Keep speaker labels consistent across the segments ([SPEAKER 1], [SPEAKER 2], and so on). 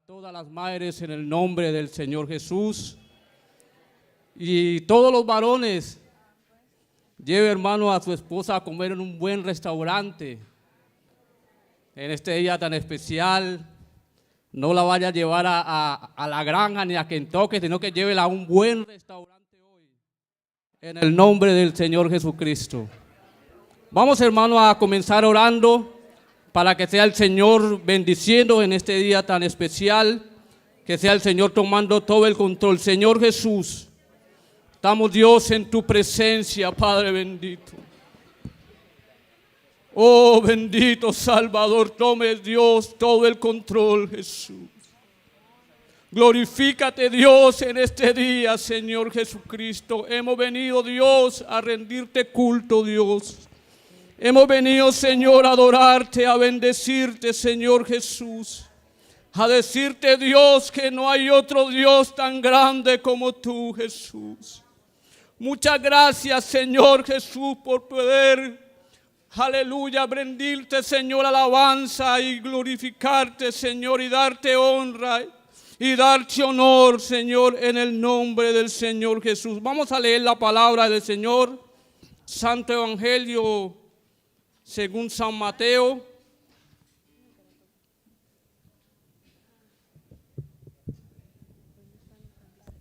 [SPEAKER 1] todas las madres en el nombre del Señor Jesús. Y todos los varones, lleve hermano a su esposa a comer en un buen restaurante. En este día tan especial, no la vaya a llevar a la granja ni a Kentucky, sino que llévela a un buen restaurante hoy. En el nombre del Señor Jesucristo. Vamos hermano a comenzar orando para que sea el Señor bendiciendo en este día tan especial, que sea el Señor tomando todo el control. Señor Jesús, estamos Dios en tu presencia, Padre bendito. Oh bendito Salvador, tome Dios todo el control, Jesús. Glorifícate Dios en este día, Señor Jesucristo. Hemos venido Dios a rendirte culto, Dios. Hemos venido, Señor, a adorarte, a bendecirte, Señor Jesús. A decirte, Dios, que no hay otro Dios tan grande como tú, Jesús. Muchas gracias, Señor Jesús, por poder, aleluya, rendirte, Señor, alabanza y glorificarte, Señor, y darte honra y darte honor, Señor, en el nombre del Señor Jesús. Vamos a leer la palabra del Señor, Santo Evangelio según San Mateo,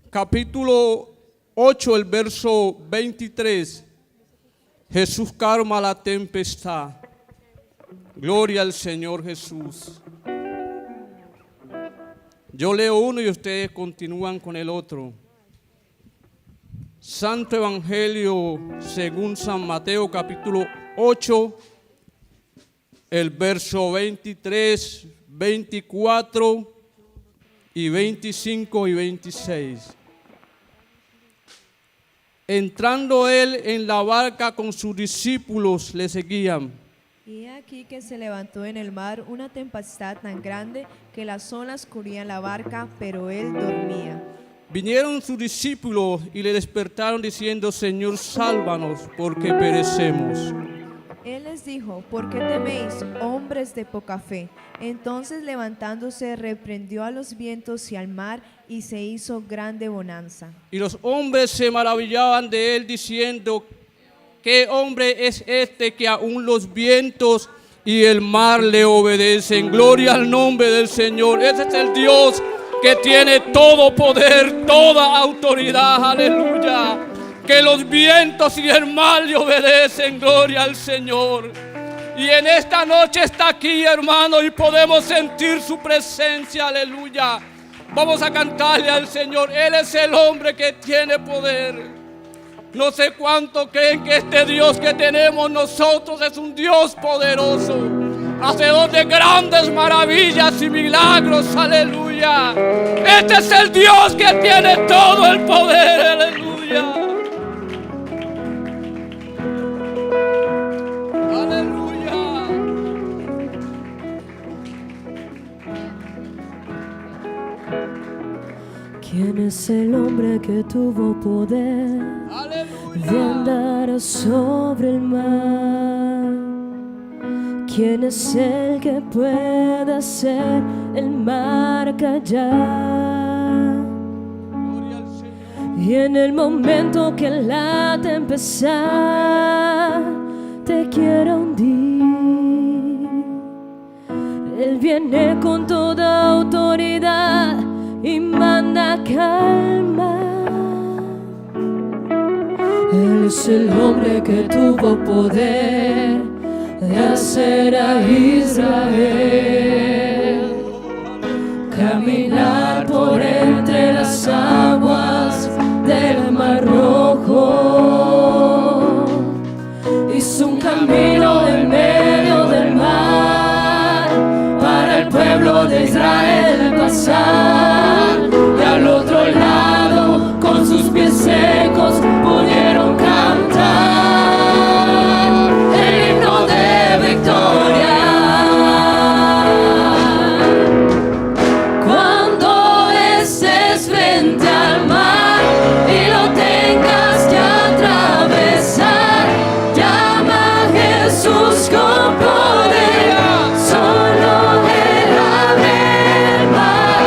[SPEAKER 1] capítulo 8, el verso 23. Jesús calma la tempestad. Gloria al Señor Jesús. Yo leo uno y ustedes continúan con el otro. Santo Evangelio según San Mateo, capítulo 8, el verso 23, 24 y 25 y 26. Entrando él en la barca con sus discípulos le seguían.
[SPEAKER 2] Y aquí que se levantó en el mar una tempestad tan grande que las olas cubrían la barca, pero él dormía.
[SPEAKER 1] Vinieron sus discípulos y le despertaron diciendo: Señor, sálvanos, porque perecemos.
[SPEAKER 2] Él les dijo: ¿por qué teméis, hombres de poca fe? Entonces levantándose reprendió a los vientos y al mar, y se hizo grande bonanza.
[SPEAKER 1] Y los hombres se maravillaban de él, diciendo: ¿qué hombre es este que aún los vientos y el mar le obedecen? Gloria al nombre del Señor. Ese es el Dios que tiene todo poder, toda autoridad. Aleluya. Que los vientos y el mar le obedecen. Gloria al Señor. Y en esta noche está aquí, hermano, y podemos sentir su presencia. Aleluya. Vamos a cantarle al Señor. Él es el hombre que tiene poder. No sé cuánto creen que este Dios que tenemos nosotros es un Dios poderoso, hacedor de grandes maravillas y milagros. Aleluya. Este es el Dios que tiene todo el poder. Aleluya. Aleluya.
[SPEAKER 3] ¿Quién es el hombre que tuvo poder de andar sobre el mar? ¿Quién es el que puede hacer el mar callar? Y en el momento que la tempestad te quiera hundir, Él viene con toda autoridad y manda calma. Él es el hombre que tuvo poder de hacer a Israel caminar por entre las aguas del Mar Rojo. Hizo un camino en medio del mar para el pueblo de Israel pasar, y al otro lado con sus pies secos pudieron cantar el himno de victoria. Cuando estés frente al mar y lo tengas que atravesar, llama a Jesús con poder. Solo Él abre el mar.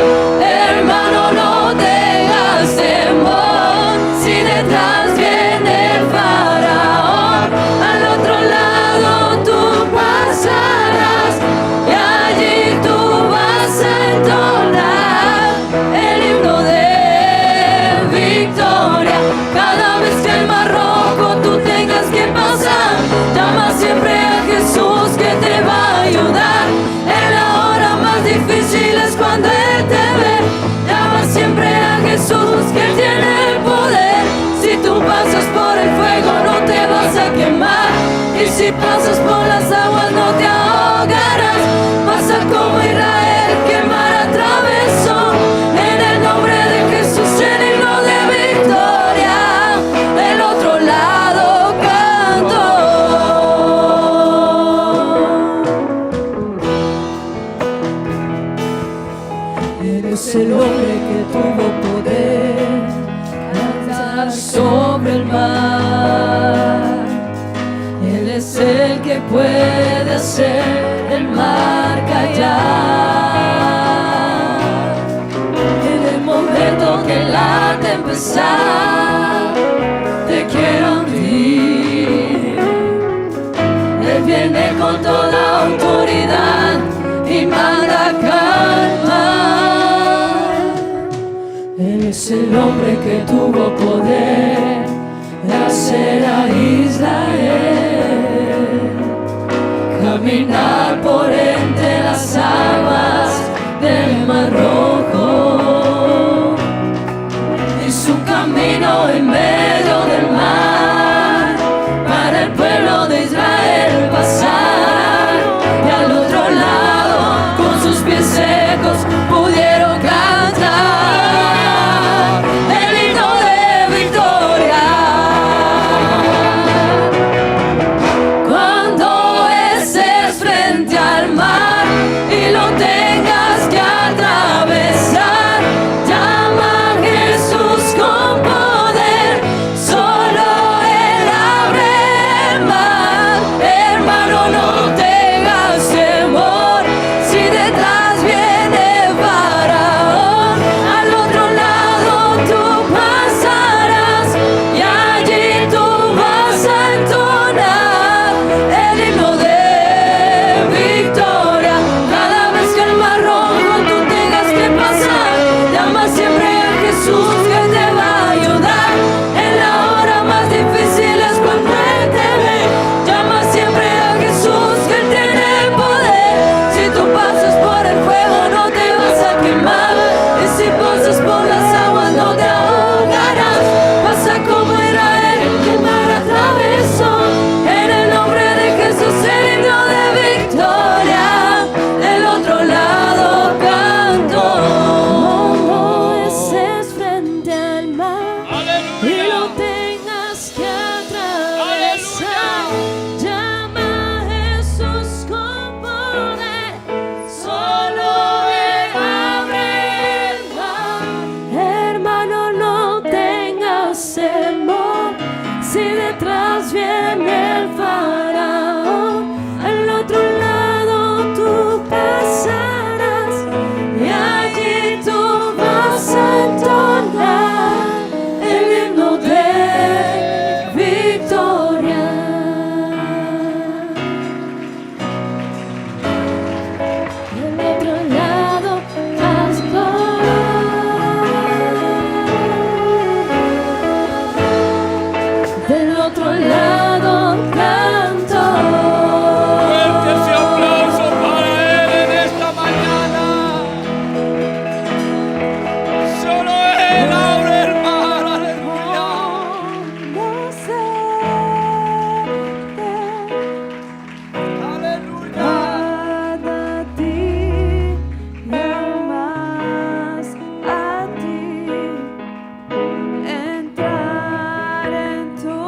[SPEAKER 3] si pasas por las aguas no te ahogarás. Pasa como Israel que mar atravesó. En el nombre de Jesús el himno de victoria. Del otro lado canto. Eres el hombre que tuvo poder andar sobre el mar. Él es el que puede hacer el mar callar. En el momento que la tempestad te quiera hundir, Él viene con toda autoridad y manda calma. Él es el hombre que tuvo poder de hacer a Israel caminar por entre las aguas del Mar Rojo. Hizo un camino en medio del mar para el pueblo de Israel pasar. Y al otro lado, con sus pies secos, pudieron cantar el himno de victoria. Cuando estés frente al mar y lo tengas que atravesar, llama a Jesús con poder, solo Él abre el mar. Hermano, no tengas temor, si detrás viene Faraón, al otro lado tú pasarás y allí tú vas a entonar el himno de victoria. Cada vez que el Mar Rojo tú tengas que pasar, llama siempre a Jesús que te va a ayudar. En la hora más difícil es cuando Él te ve. Llama siempre a Jesús que Él tiene el poder. Si tú pasas por el fuego no te vas a quemar, y si pasas por las aguas no te ahogarás. Pasa como Israel que el mar atravesó. En el nombre de Jesús el himno de victoria. Del otro lado canto. Cuando estés frente al mar y lo tengas que atravesar, llama a Jesús con poder, solo Él abre el mar. Hermano, no tengas temor, si detrás viene el Faraón, al otro lado tú pasarás y allí tú vas a entonar el himno de victoria. Del otro lado canto. Del otro lado canto.
[SPEAKER 1] Fuerte ese aplauso para Él en esta mañana. Solo Él abre el mar, aleluya. Aleluya.
[SPEAKER 2] A ti, no más a ti, entrar en tu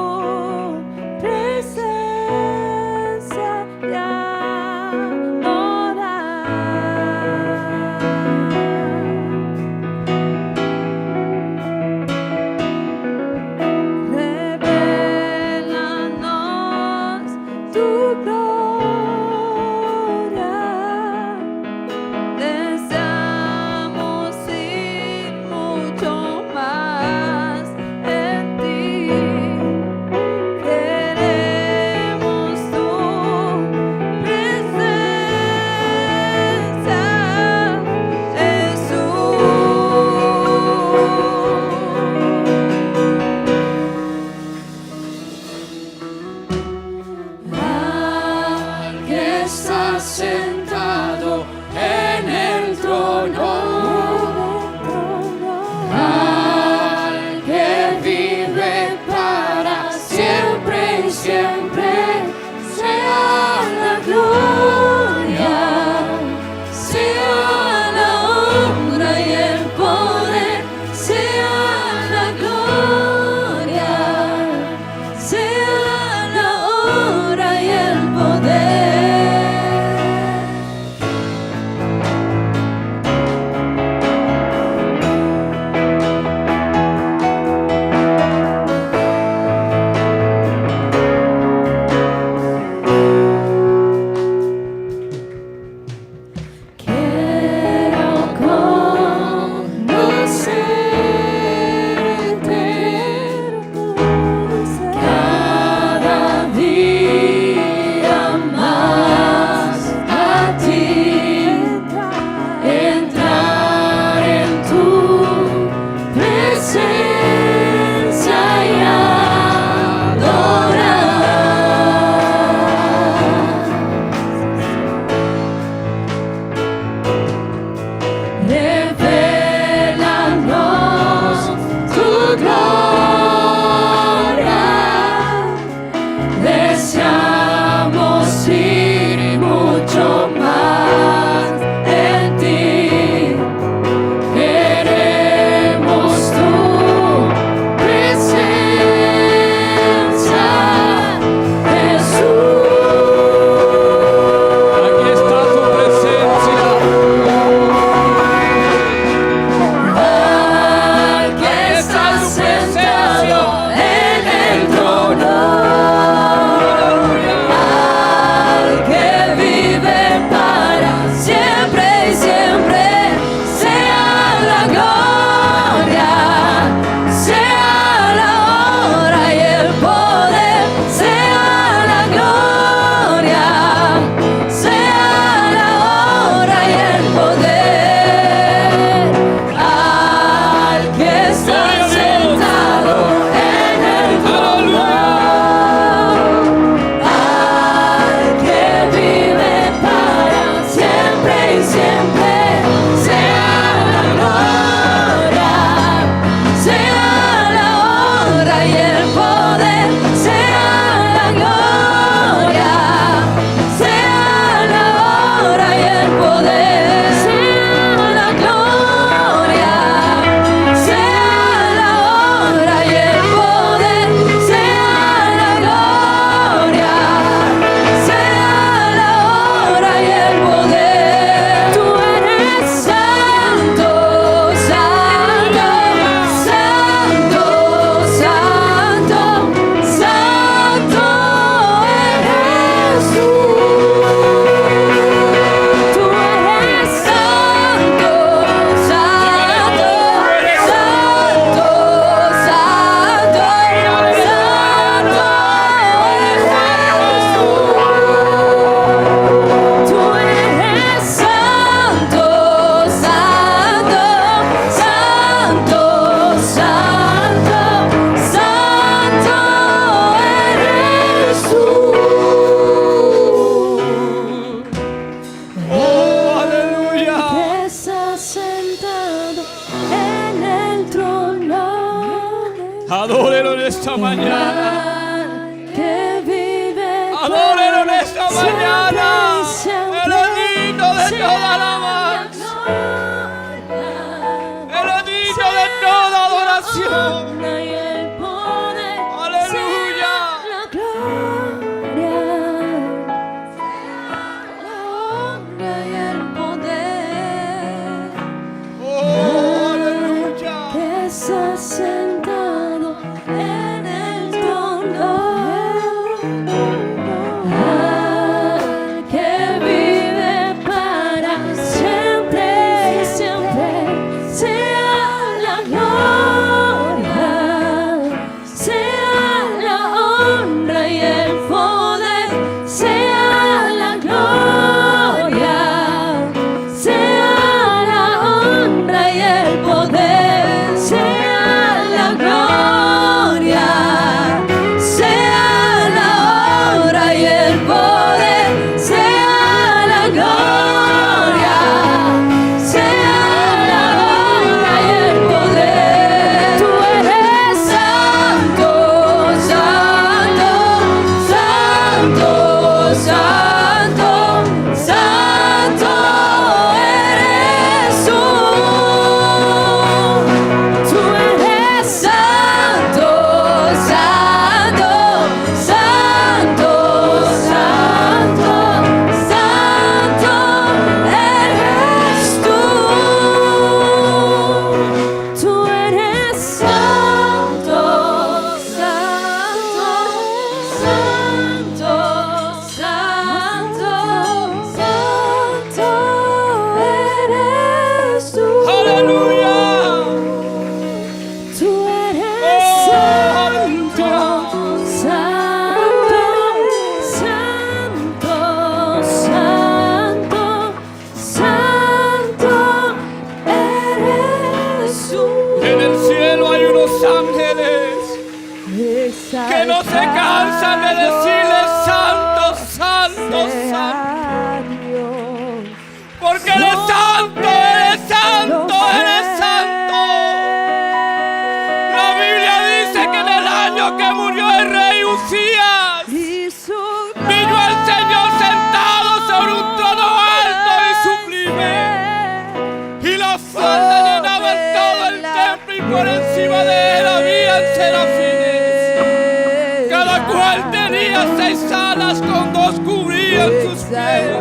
[SPEAKER 1] tenía 6 alas, con 2 cubrían sus pies.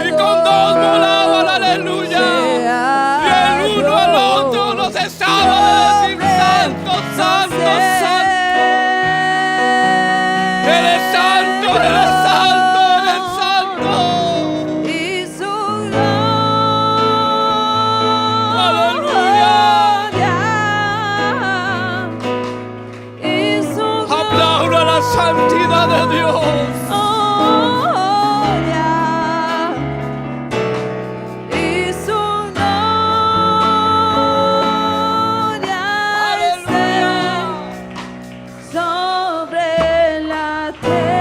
[SPEAKER 1] Y con 2 volaban, aleluya. Y el uno al otro no cesaba de decir: Santo, Santo, Santo. Eres santo, eres santo, eres santo.
[SPEAKER 2] Y su
[SPEAKER 1] Aleluya.
[SPEAKER 2] gloria, y su
[SPEAKER 1] Aplauda la santidad de Dios.
[SPEAKER 2] gloria, y su gloria
[SPEAKER 1] Aleluya.
[SPEAKER 2] sobre la tierra.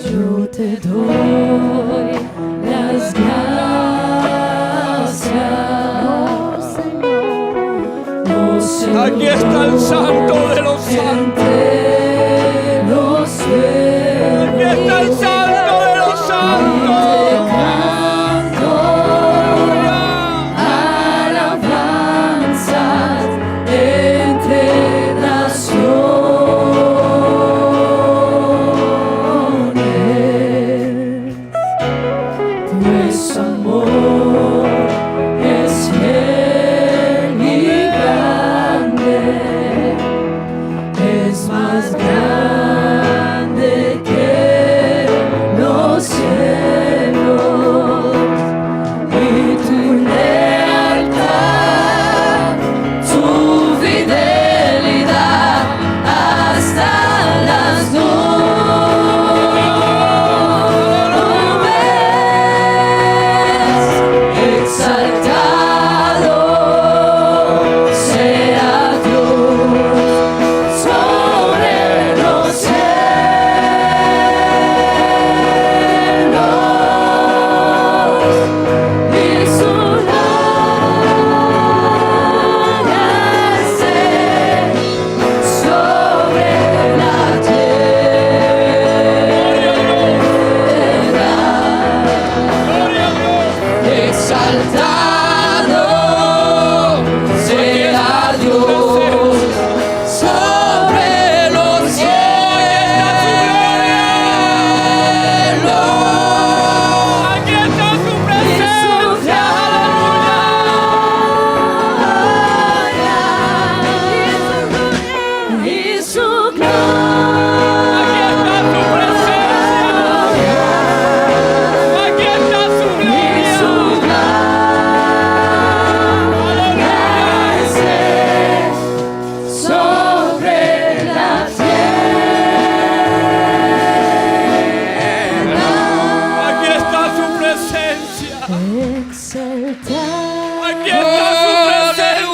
[SPEAKER 3] Yo te doy las gracias, oh Señor.
[SPEAKER 1] Aquí está el santo de los santos.
[SPEAKER 3] Entre los cielos.
[SPEAKER 1] Aquí está el santo de los santos.
[SPEAKER 3] Alabanzas entre naciones, pues amor es fiel y grande, es más grande que los cielos. Y tu lealtad, tu fidelidad hasta las nubes. Exaltado sea Dios sobre los cielos. Y su gloria esté sobre la tierra. Exaltado sea Dios sobre los cielos.
[SPEAKER 1] Aquí está su presencia.
[SPEAKER 3] Y su gloria.
[SPEAKER 1] Aquí está su presencia. Aquí está su
[SPEAKER 3] Y
[SPEAKER 1] gloria.
[SPEAKER 3] su gloria esté sobre la tierra.
[SPEAKER 1] Aquí está su presencia.
[SPEAKER 3] Exaltado
[SPEAKER 1] Aquí está su presencia.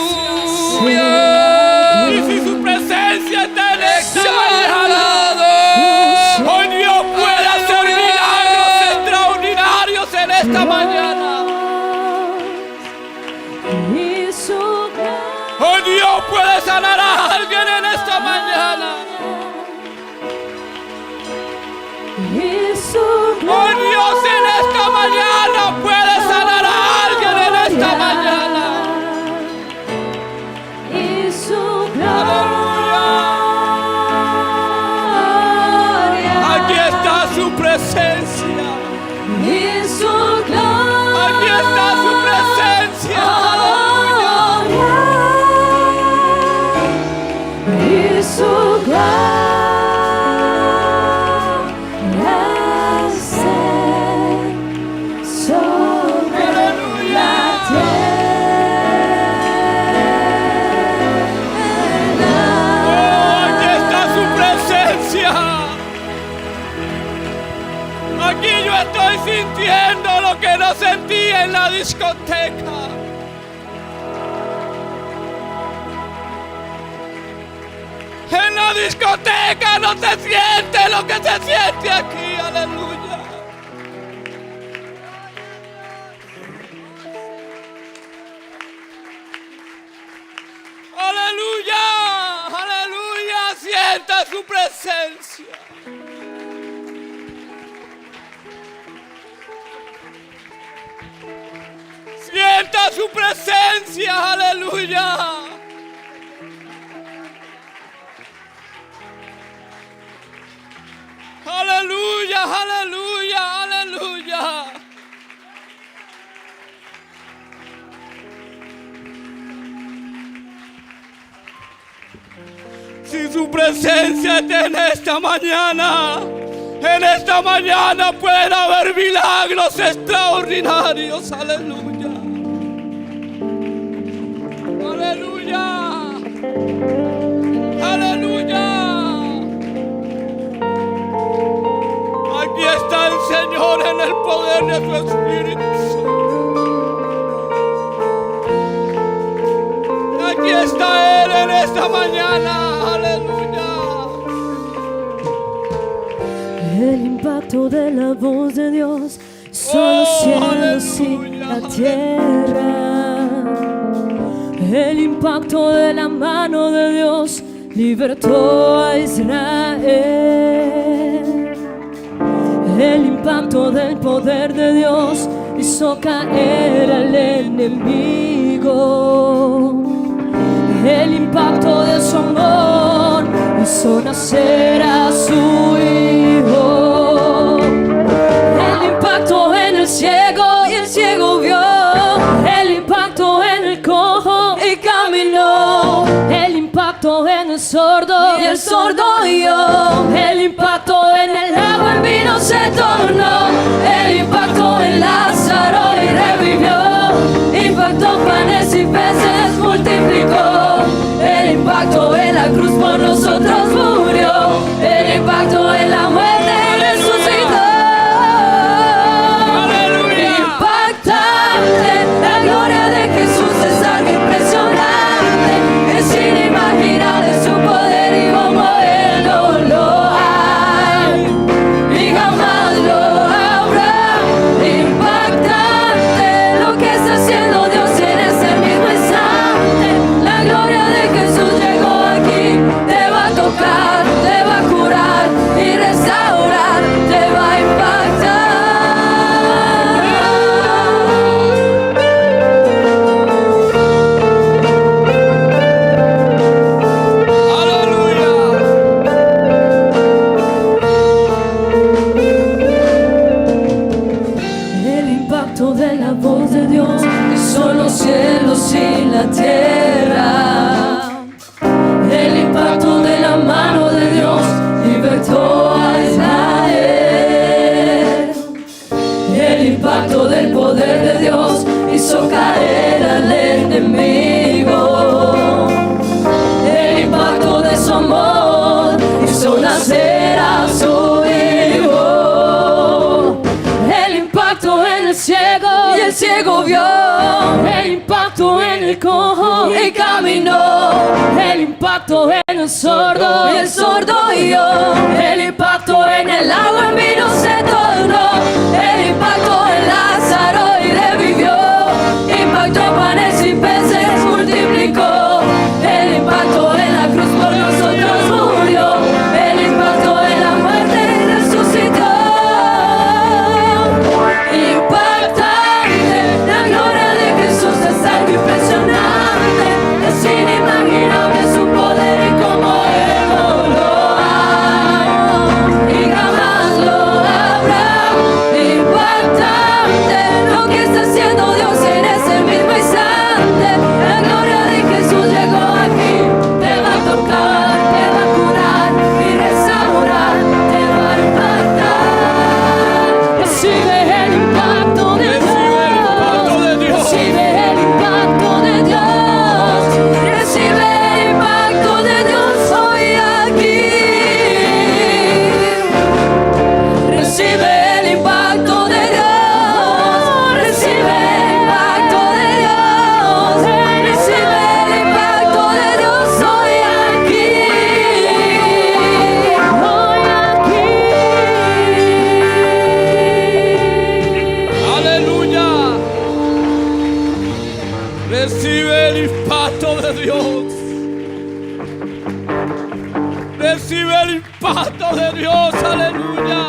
[SPEAKER 1] Y si su presencia está en esta mañana, hoy Dios puede hacer milagros extraordinarios en esta mañana.
[SPEAKER 3] y su gloria.
[SPEAKER 1] Hoy Dios puede sanar a alguien en esta mañana.
[SPEAKER 3] Y su
[SPEAKER 1] Hoy Dios en esta mañana puede sanar a alguien en esta mañana.
[SPEAKER 3] Y su gloria.
[SPEAKER 1] Aquí está su presencia.
[SPEAKER 3] Y su gloria.
[SPEAKER 1] Aquí está su presencia.
[SPEAKER 3] Y su gloria esté sobre la tierra.
[SPEAKER 1] Aquí está su presencia. Aquí yo estoy sintiendo lo que no sentí en la discoteca. En la discoteca no se siente lo que se siente aquí. Aleluya. Aleluya. Aleluya. Sienta su presencia. Sienta su presencia, aleluya. Aleluya, aleluya, aleluya. Si su presencia está en esta mañana pueden haber milagros extraordinarios. Aleluya. Aleluya. Aleluya. Aquí está el Señor en el poder de su Espíritu Santo. Aquí está Él en esta mañana. Aleluya.
[SPEAKER 3] El impacto de la voz de Dios son los cielos y la tierra. El impacto de la mano de Dios libertó a Israel. El impacto del poder de Dios hizo caer al enemigo. El impacto de su amor hizo nacer a su Hijo. El impacto en el ciego y el ciego vio. El impacto en el cojo y caminó. El impacto en el sordo y el sordo oyó. El impacto en el agua en vino se tornó. El impacto en Lázaro y revivió. Impactó panes y peces, multiplicó. El impacto en la cruz por nosotros murió. El impacto en la muerte resucitó.
[SPEAKER 1] Aleluya.
[SPEAKER 3] Impactante, la gloria de Jesús es algo impresionante. Es inimaginable su poder y como Él no lo hay y jamás lo habrá. Impactante lo que está haciendo Dios en ese mismo instante. La gloria de Jesús llegó aquí, te va a tocar, te va a curar y restaurar, te va a impactar.
[SPEAKER 1] Aleluya.
[SPEAKER 3] El impacto de la voz de Dios hizo los cielos y la tierra. El impacto de la mano de Dios libertó a Israel. El impacto del poder de Dios hizo caer al enemigo. El impacto de su amor hizo nacer a su Hijo. El impacto en el ciego y el ciego vio. El impacto en el cojo y caminó. El impacto en el sordo y el sordo oyó. El impacto en el agua en vino se tornó. El impacto en Lázaro y revivió. Impactó panes y peces, multiplicó. El impacto en la cruz por nosotros murió. El impacto en la muerte resucitó. Impactante, la gloria de Jesús es algo impresionante. Es inimaginable su poder y como Él no lo hay y jamás lo habrá. Impactante lo que está haciendo Dios en ese mismo instante. La gloria de Jesús llegó aquí, te va a tocar, te va a curar y restaurar, te va a impactar. Recibe el impacto de Dios. Recibe el impacto de Dios. Recibe el impacto de Dios hoy aquí. Recibe el impacto de Dios. Recibe el impacto de Dios. Recibe el impacto de Dios hoy aquí. Hoy aquí.
[SPEAKER 1] Aleluya. Recibe el impacto de Dios. Recibe el impacto de Dios. Aleluya.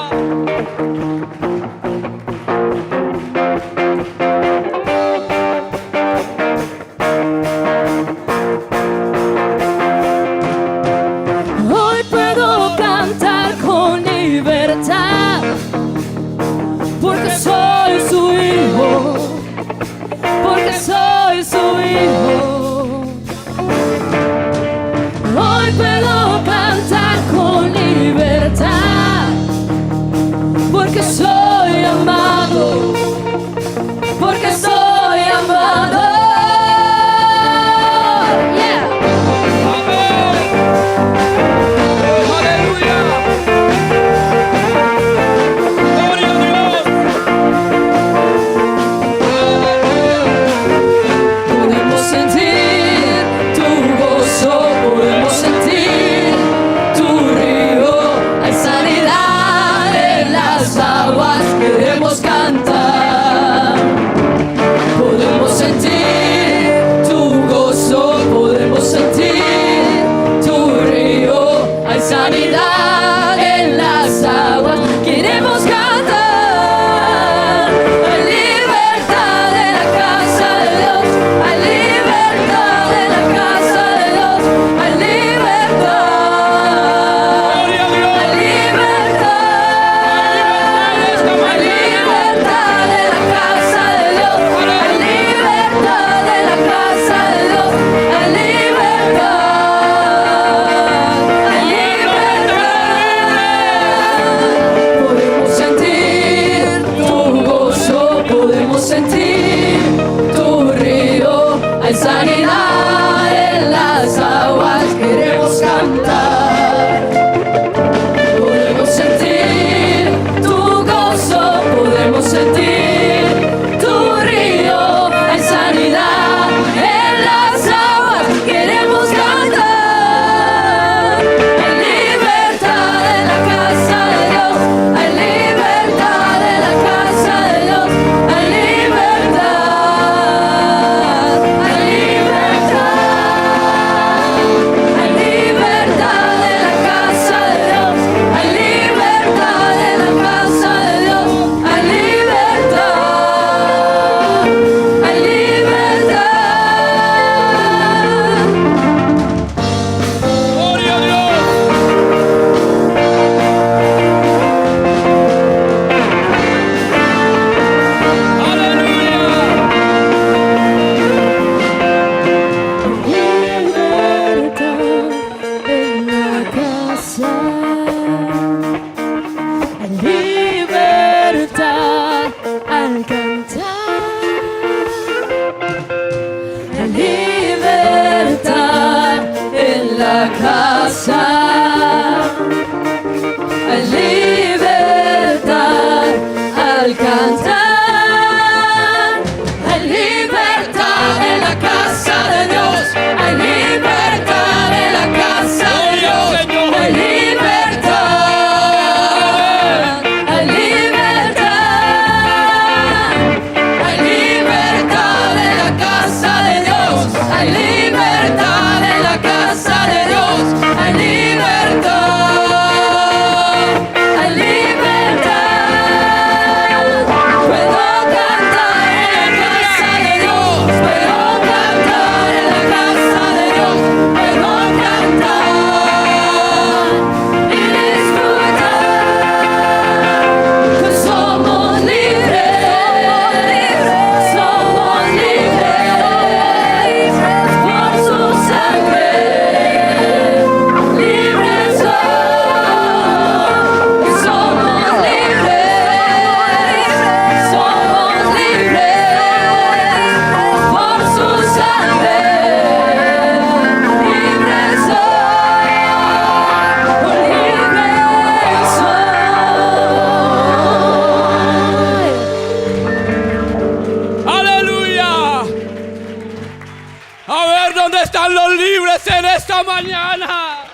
[SPEAKER 1] libres en esta mañana.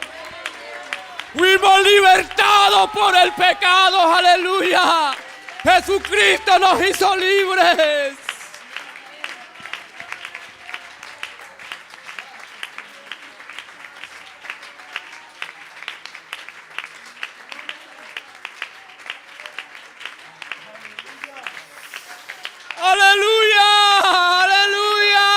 [SPEAKER 1] Fuimos libertados por el pecado, aleluya. Jesucristo nos hizo libres. Aleluya, aleluya.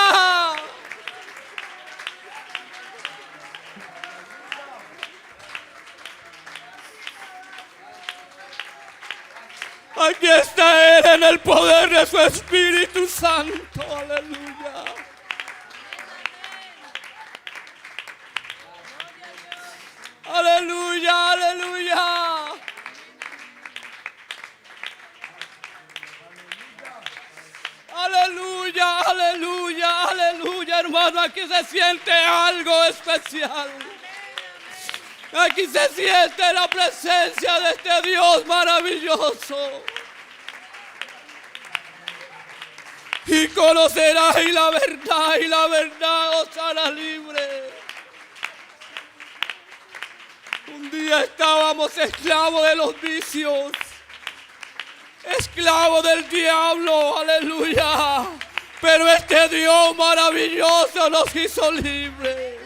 [SPEAKER 1] Aquí está Él en el poder de su Espíritu Santo, aleluya. Aleluya, aleluya. Aleluya, aleluya, aleluya, hermano, aquí se siente algo especial. Aquí se siente la presencia de este Dios maravilloso. Y conocerás y la verdad os hará libre. Un día estábamos esclavos de los vicios, esclavo del diablo, aleluya. Pero este Dios maravilloso nos hizo libres.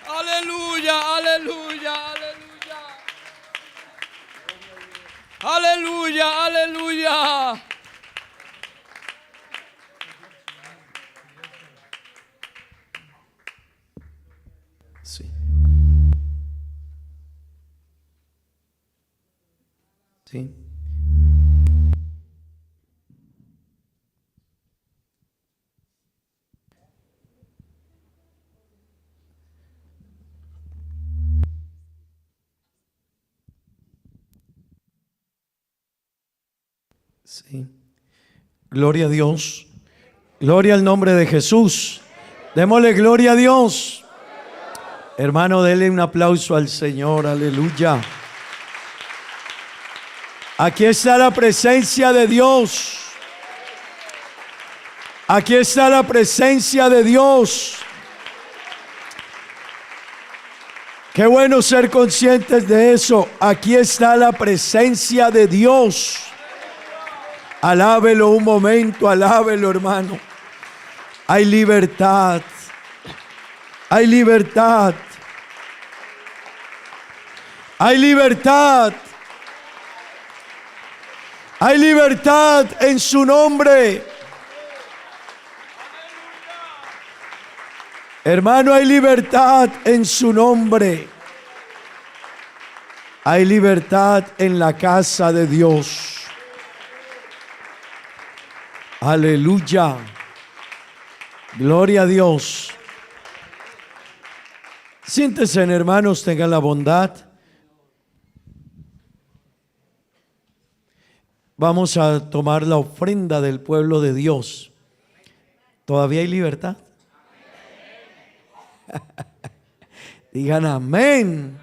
[SPEAKER 1] Aleluya, aleluya, aleluya. Aleluya, aleluya.
[SPEAKER 4] Sí. Sí. Sí. Gloria a Dios. Gloria al nombre de Jesús. Démosle gloria a Dios. Hermano, denle un aplauso al Señor. Aleluya. Aquí está la presencia de Dios. Aquí está la presencia de Dios. Qué bueno ser conscientes de eso. Aquí está la presencia de Dios. Alábelo un momento, alábelo, hermano. Hay libertad. Hay libertad. Hay libertad. Hay libertad en su nombre. Hermano, hay libertad en su nombre. Hay libertad en la casa de Dios. Aleluya. Gloria a Dios. Siéntense, hermanos, tengan la bondad. Vamos a tomar la ofrenda del pueblo de Dios. ¿Todavía hay libertad? Digan amén.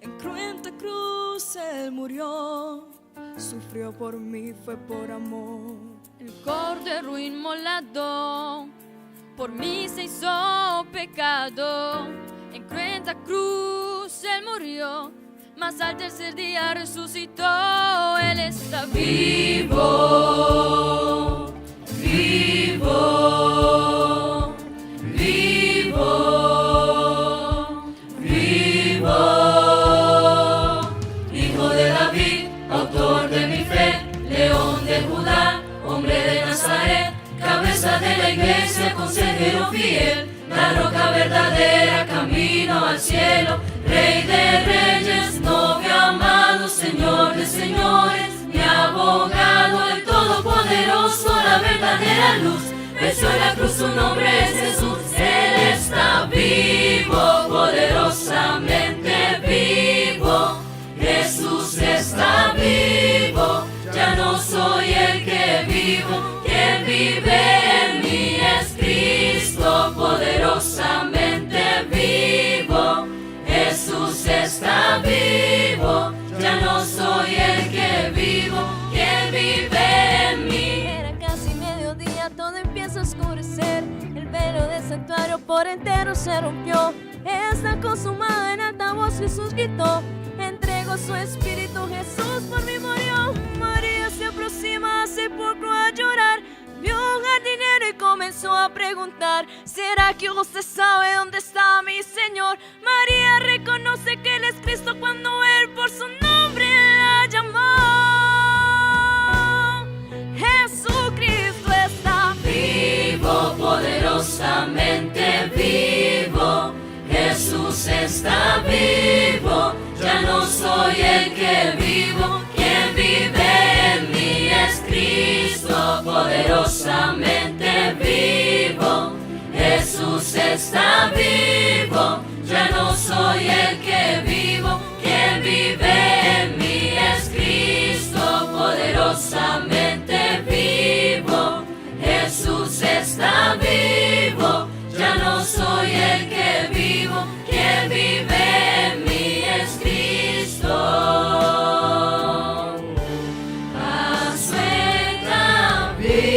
[SPEAKER 3] En cruenta cruz Él murió, sufrió por mí, fue por amor.
[SPEAKER 5] El cordero inmolado por mí se hizo pecado. En cruenta cruz Él murió, mas al tercer día resucitó. Él está vivo, vivo.
[SPEAKER 3] la roca verdadera, camino al cielo, Rey de reyes, novio amado, Señor de señores, mi abogado, el todopoderoso, la verdadera luz. Venció en la cruz, su nombre es Jesús. Él está vivo, poderosamente vivo. Jesús está vivo, ya no soy el que vivo. Quien vive en mí es Cristo, poderosamente vivo. Jesús está vivo, ya no soy el que vivo. Quien vive en mí.
[SPEAKER 5] Era casi mediodía, todo empieza a oscurecer. El velo del santuario por entero se rompió. Está consumado, en alta voz Jesús gritó. Entregó su espíritu, Jesús por mí murió. María se aproxima al sepulcro a llorar. Vio un jardinero y comenzó a preguntar: ¿será que usted sabe dónde está mi Señor? María reconoce que Él es Cristo cuando Él por su nombre la llamó. Jesucristo está
[SPEAKER 3] vivo, poderosamente vivo. Jesús está vivo, ya no soy el que vivo. Quien vive en mí es Cristo, poderosamente vivo. Jesús está vivo, ya no soy el que vivo. Quien vive en mí es Cristo, poderosamente vivo. Jesús está vivo, ya no soy el que vivo. Quien vive en mí es Cristo. Asueta vivo,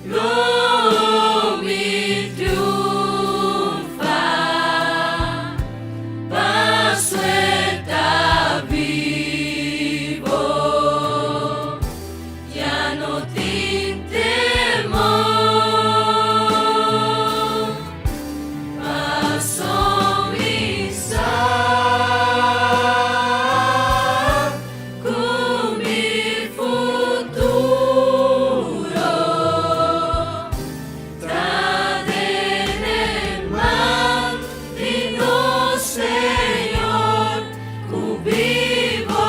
[SPEAKER 3] lo mi triunfa. Asueta vivo, ya no te temor. Paso mi sal con mi futuro. Tad en el mal, digno Señor, cubivo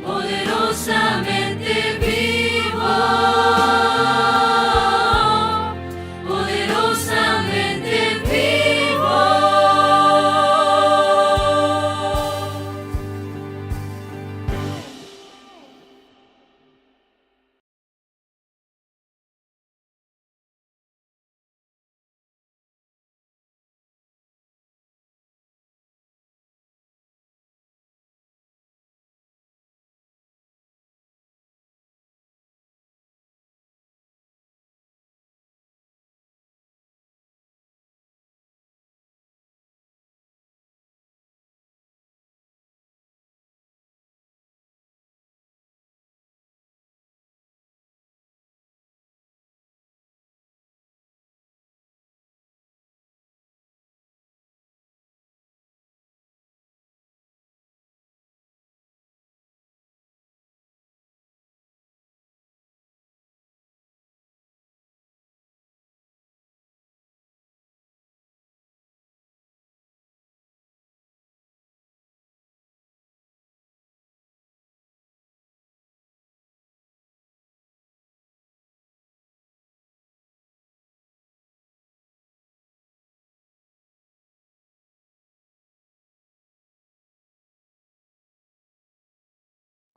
[SPEAKER 3] poderosamente vivo, poderosamente vivo.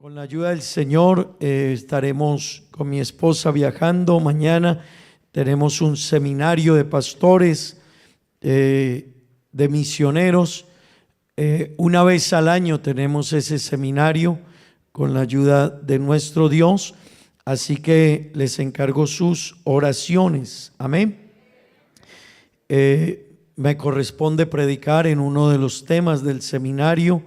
[SPEAKER 4] Con la ayuda del Señor estaremos con mi esposa viajando. Mañana tenemos un seminario de pastores, de misioneros. Una vez al año tenemos ese seminario con la ayuda de nuestro Dios. Así que les encargo sus oraciones. Amén. Me corresponde predicar en uno de los temas del seminario.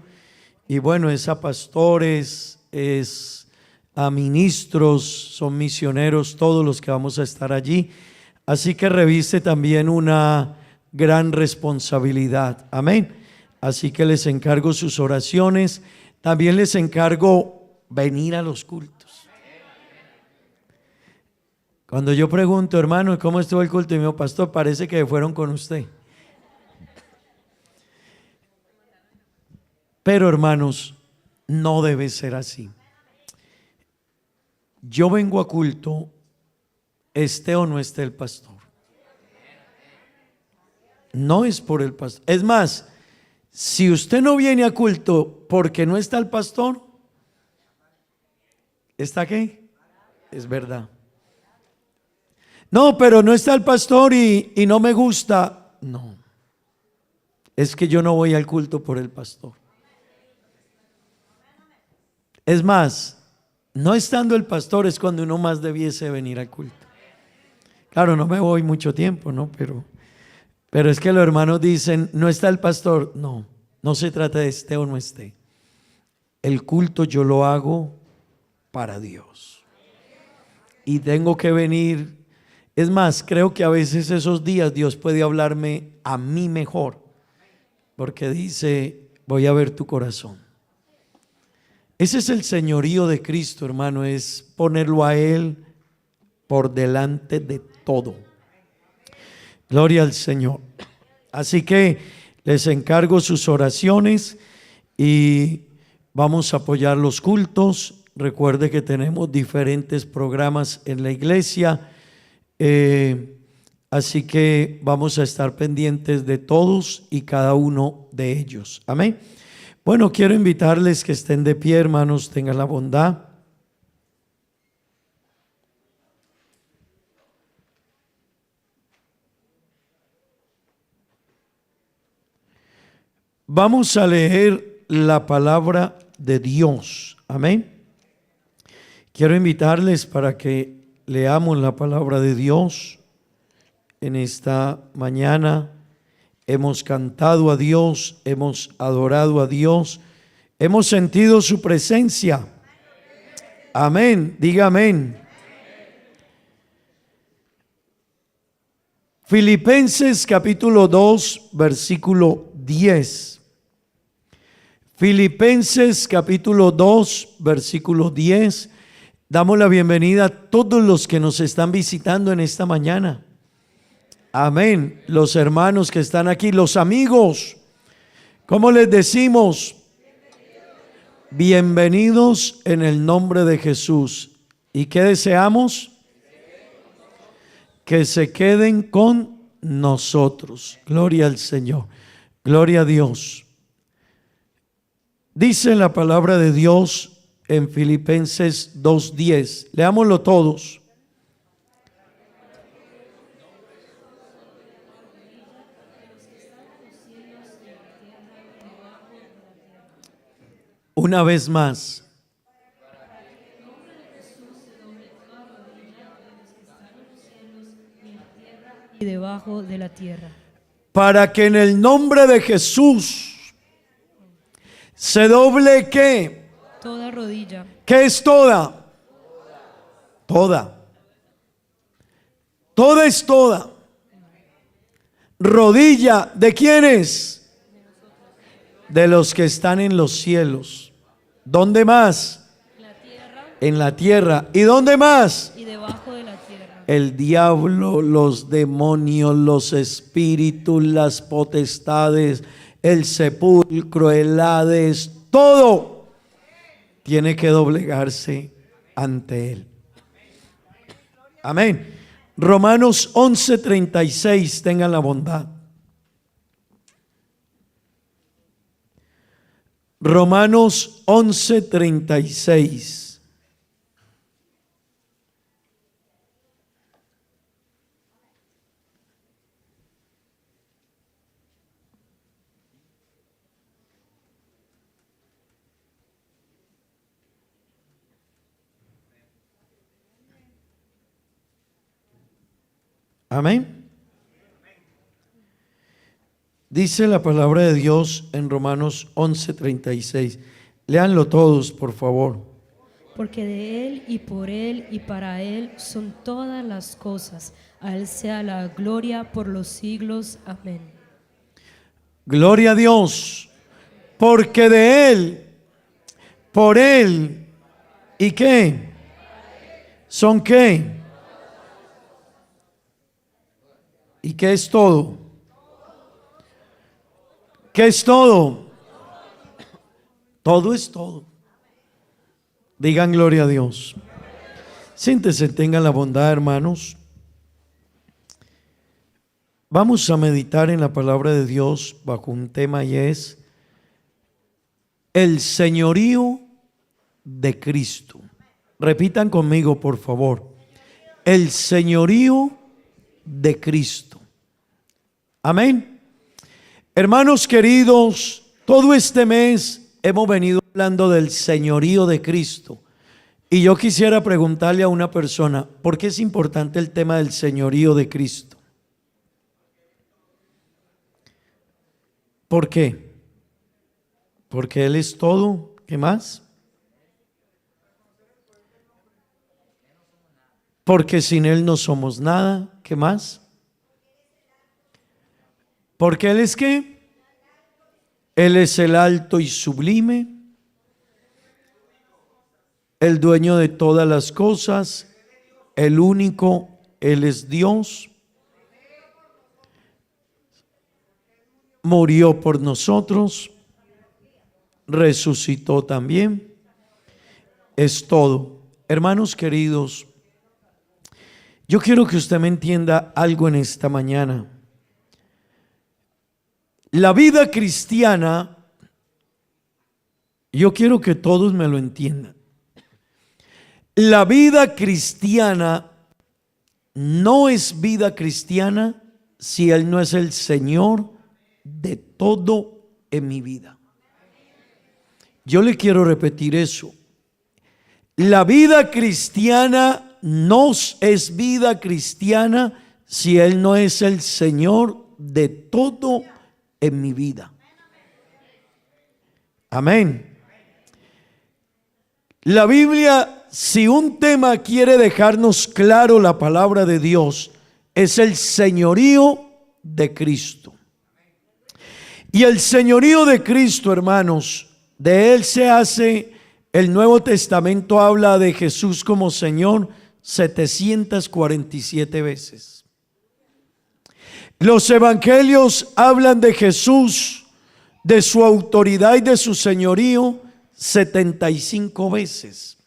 [SPEAKER 4] Y bueno, es a pastores, es a ministros, son misioneros, todos los que vamos a estar allí. Así que reviste también una gran responsabilidad. Amén. Así que les encargo sus oraciones. También les encargo venir a los cultos. Cuando yo pregunto, hermano, ¿cómo estuvo el culto? Y me dijo, pastor, parece que fueron con usted. Pero hermanos, no debe ser así. Yo vengo a culto, esté o no esté el pastor. No es por el pastor. Es más, si usted no viene a culto porque no está el pastor, ¿está qué? Es verdad. No, pero no está el pastor y no me gusta. No, es que yo no voy al culto por el pastor. Es más, no estando el pastor es cuando uno más debiese venir al culto. Claro, no me voy mucho tiempo, ¿no? Pero es que los hermanos dicen, no está el pastor. No, no se trata de esté o no esté. El culto yo lo hago para Dios. Y tengo que venir. Es más, creo que a veces esos días Dios puede hablarme a mí mejor. Porque dice, voy a ver tu corazón. Ese es el señorío de Cristo, hermano, es ponerlo a Él por delante de todo. Gloria al Señor. Así que les encargo sus oraciones y vamos a apoyar los cultos. Recuerde que tenemos diferentes programas en la iglesia, así que vamos a estar pendientes de todos y cada uno de ellos. Amén. Bueno, quiero invitarles que estén de pie, hermanos, tengan la bondad. Vamos a leer la palabra de Dios. Amén. Quiero invitarles para que leamos la palabra de Dios en esta mañana. Hemos cantado a Dios, hemos adorado a Dios, hemos sentido su presencia. Amén, diga amén. Filipenses capítulo 2, versículo 10. Filipenses capítulo 2, versículo 10. Damos la bienvenida a todos los que nos están visitando en esta mañana. Amén. Los hermanos que están aquí, los amigos, ¿cómo les decimos? Bienvenidos en el nombre de Jesús. ¿Y qué deseamos? Que se queden con nosotros. Gloria al Señor. Gloria a Dios. Dice la palabra de Dios en Filipenses 2:10. Leámoslo todos. Una vez más.
[SPEAKER 3] Y debajo de la tierra.
[SPEAKER 4] Para que en el nombre de Jesús se doble ¿qué?
[SPEAKER 3] Toda rodilla.
[SPEAKER 4] ¿Qué es toda? Toda. Toda es toda. Rodilla, ¿de quiénes? De los que están en los cielos. ¿Dónde más?
[SPEAKER 3] La tierra.
[SPEAKER 4] En la tierra. ¿Y dónde más?
[SPEAKER 3] Y debajo de la tierra.
[SPEAKER 4] El diablo, los demonios, los espíritus, las potestades, el sepulcro, el Hades, todo tiene que doblegarse ante Él. Amén. Romanos 11:36, tengan la bondad. Romanos 11:36. Amén. Dice la palabra de Dios en Romanos 11:36. Léanlo todos, por favor.
[SPEAKER 3] Porque de Él y por Él y para Él son todas las cosas. A Él sea la gloria por los siglos. Amén.
[SPEAKER 4] Gloria a Dios, porque de Él, por Él ¿Y qué? ¿Son qué? ¿Y qué es todo? ¿Qué es todo? Todo es todo. Digan gloria a Dios. Siéntese, tengan la bondad, hermanos. Vamos a meditar en la palabra de Dios bajo un tema y es el señorío de Cristo. Repitan conmigo, por favor. El señorío de Cristo. Amén. Hermanos queridos, todo este mes hemos venido hablando del señorío de Cristo. Y yo quisiera preguntarle a una persona, ¿por qué es importante el tema del señorío de Cristo? ¿Por qué? Porque Él es todo. ¿Qué más? Porque sin Él no somos nada. ¿Qué más? Porque Él es ¿qué? Él es el alto y sublime, el dueño de todas las cosas, el único, Él es Dios. Murió por nosotros, resucitó también, es todo. Hermanos queridos, yo quiero que usted me entienda algo en esta mañana. La vida cristiana, yo quiero que todos me lo entiendan. La vida cristiana no es vida cristiana si Él no es el Señor de todo en mi vida. Yo le quiero repetir eso. La vida cristiana no es vida cristiana si Él no es el Señor de todo en mi vida. Amén. La Biblia, si un tema quiere dejarnos claro la palabra de Dios, es el señorío de Cristo. Y el señorío de Cristo, hermanos, de Él se hace, el Nuevo Testamento habla de Jesús como Señor 747 veces. Los evangelios hablan de Jesús, de su autoridad y de su señorío 75 veces.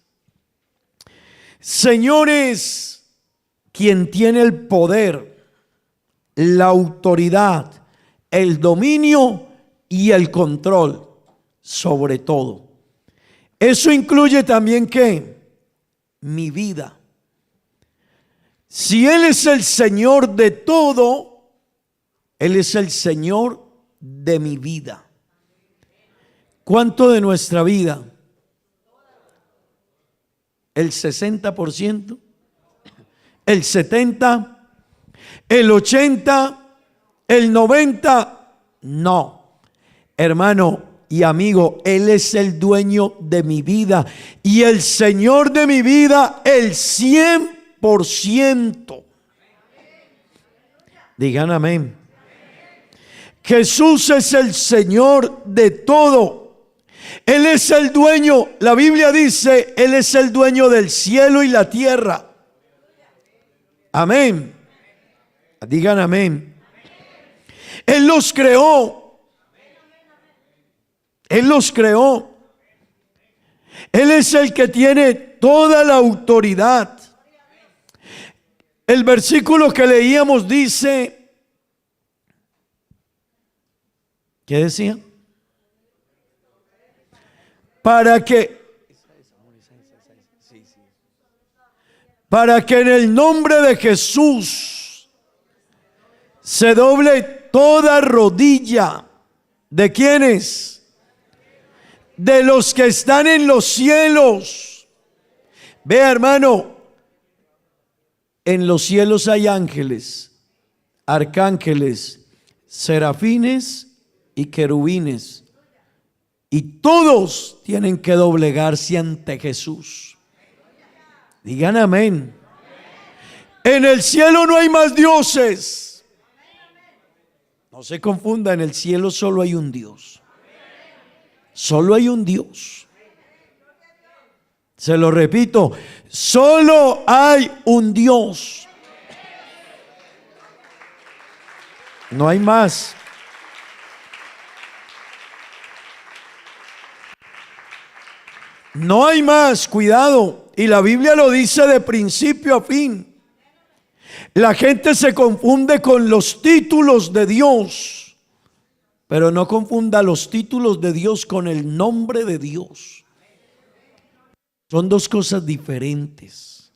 [SPEAKER 4] Señor es quien tiene el poder, la autoridad, el dominio y el control sobre todo. Eso incluye también ¿qué? Mi vida. Si Él es el Señor de todo, Él es el Señor de mi vida. ¿Cuánto de nuestra vida? ¿El 60%? ¿El 70%? ¿El 80%? ¿El 90%? No. Hermano y amigo, Él es el dueño de mi vida y el Señor de mi vida, el 100%. Digan amén. Jesús es el Señor de todo. Él es el dueño, la Biblia dice, Él es el dueño del cielo y la tierra. Amén. Digan amén. Él los creó. Él los creó. Él es el que tiene toda la autoridad. El versículo que leíamos dice, ¿qué decía? Para que en el nombre de Jesús se doble toda rodilla. ¿De quiénes? De los que están en los cielos. Vea, hermano, en los cielos hay ángeles, arcángeles, serafines y querubines, y todos tienen que doblegarse ante Jesús. Digan amén. En el cielo no hay más dioses. No se confunda, en el cielo solo hay un Dios. Solo hay un Dios. Se lo repito, solo hay un Dios. No hay más. No hay más, cuidado. Y la Biblia lo dice de principio a fin. La gente se confunde con los títulos de Dios, pero no confunda los títulos de Dios con el nombre de Dios. Son dos cosas diferentes.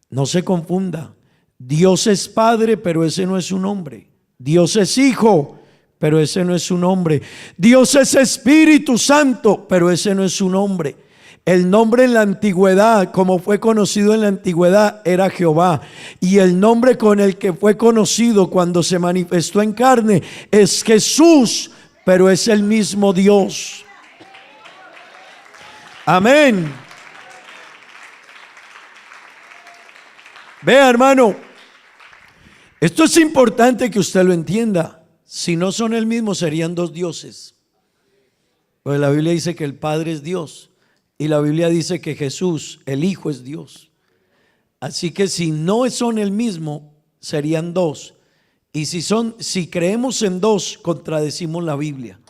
[SPEAKER 4] No se confunda. Dios es Padre, pero ese no es su nombre. Dios es Hijo, pero ese no es su nombre. Dios es Espíritu Santo, pero ese no es su nombre. El nombre en la antigüedad, como fue conocido en la antigüedad, era Jehová. Y el nombre con el que fue conocido cuando se manifestó en carne es Jesús, pero es el mismo Dios. Amén. Vea, hermano, esto es importante que usted lo entienda. Si no son el mismo, serían dos dioses. Pues la Biblia dice que el Padre es Dios. Y la Biblia dice que Jesús, el Hijo, es Dios. Así que si no son el mismo, serían dos. Y si creemos en dos, contradecimos la Biblia.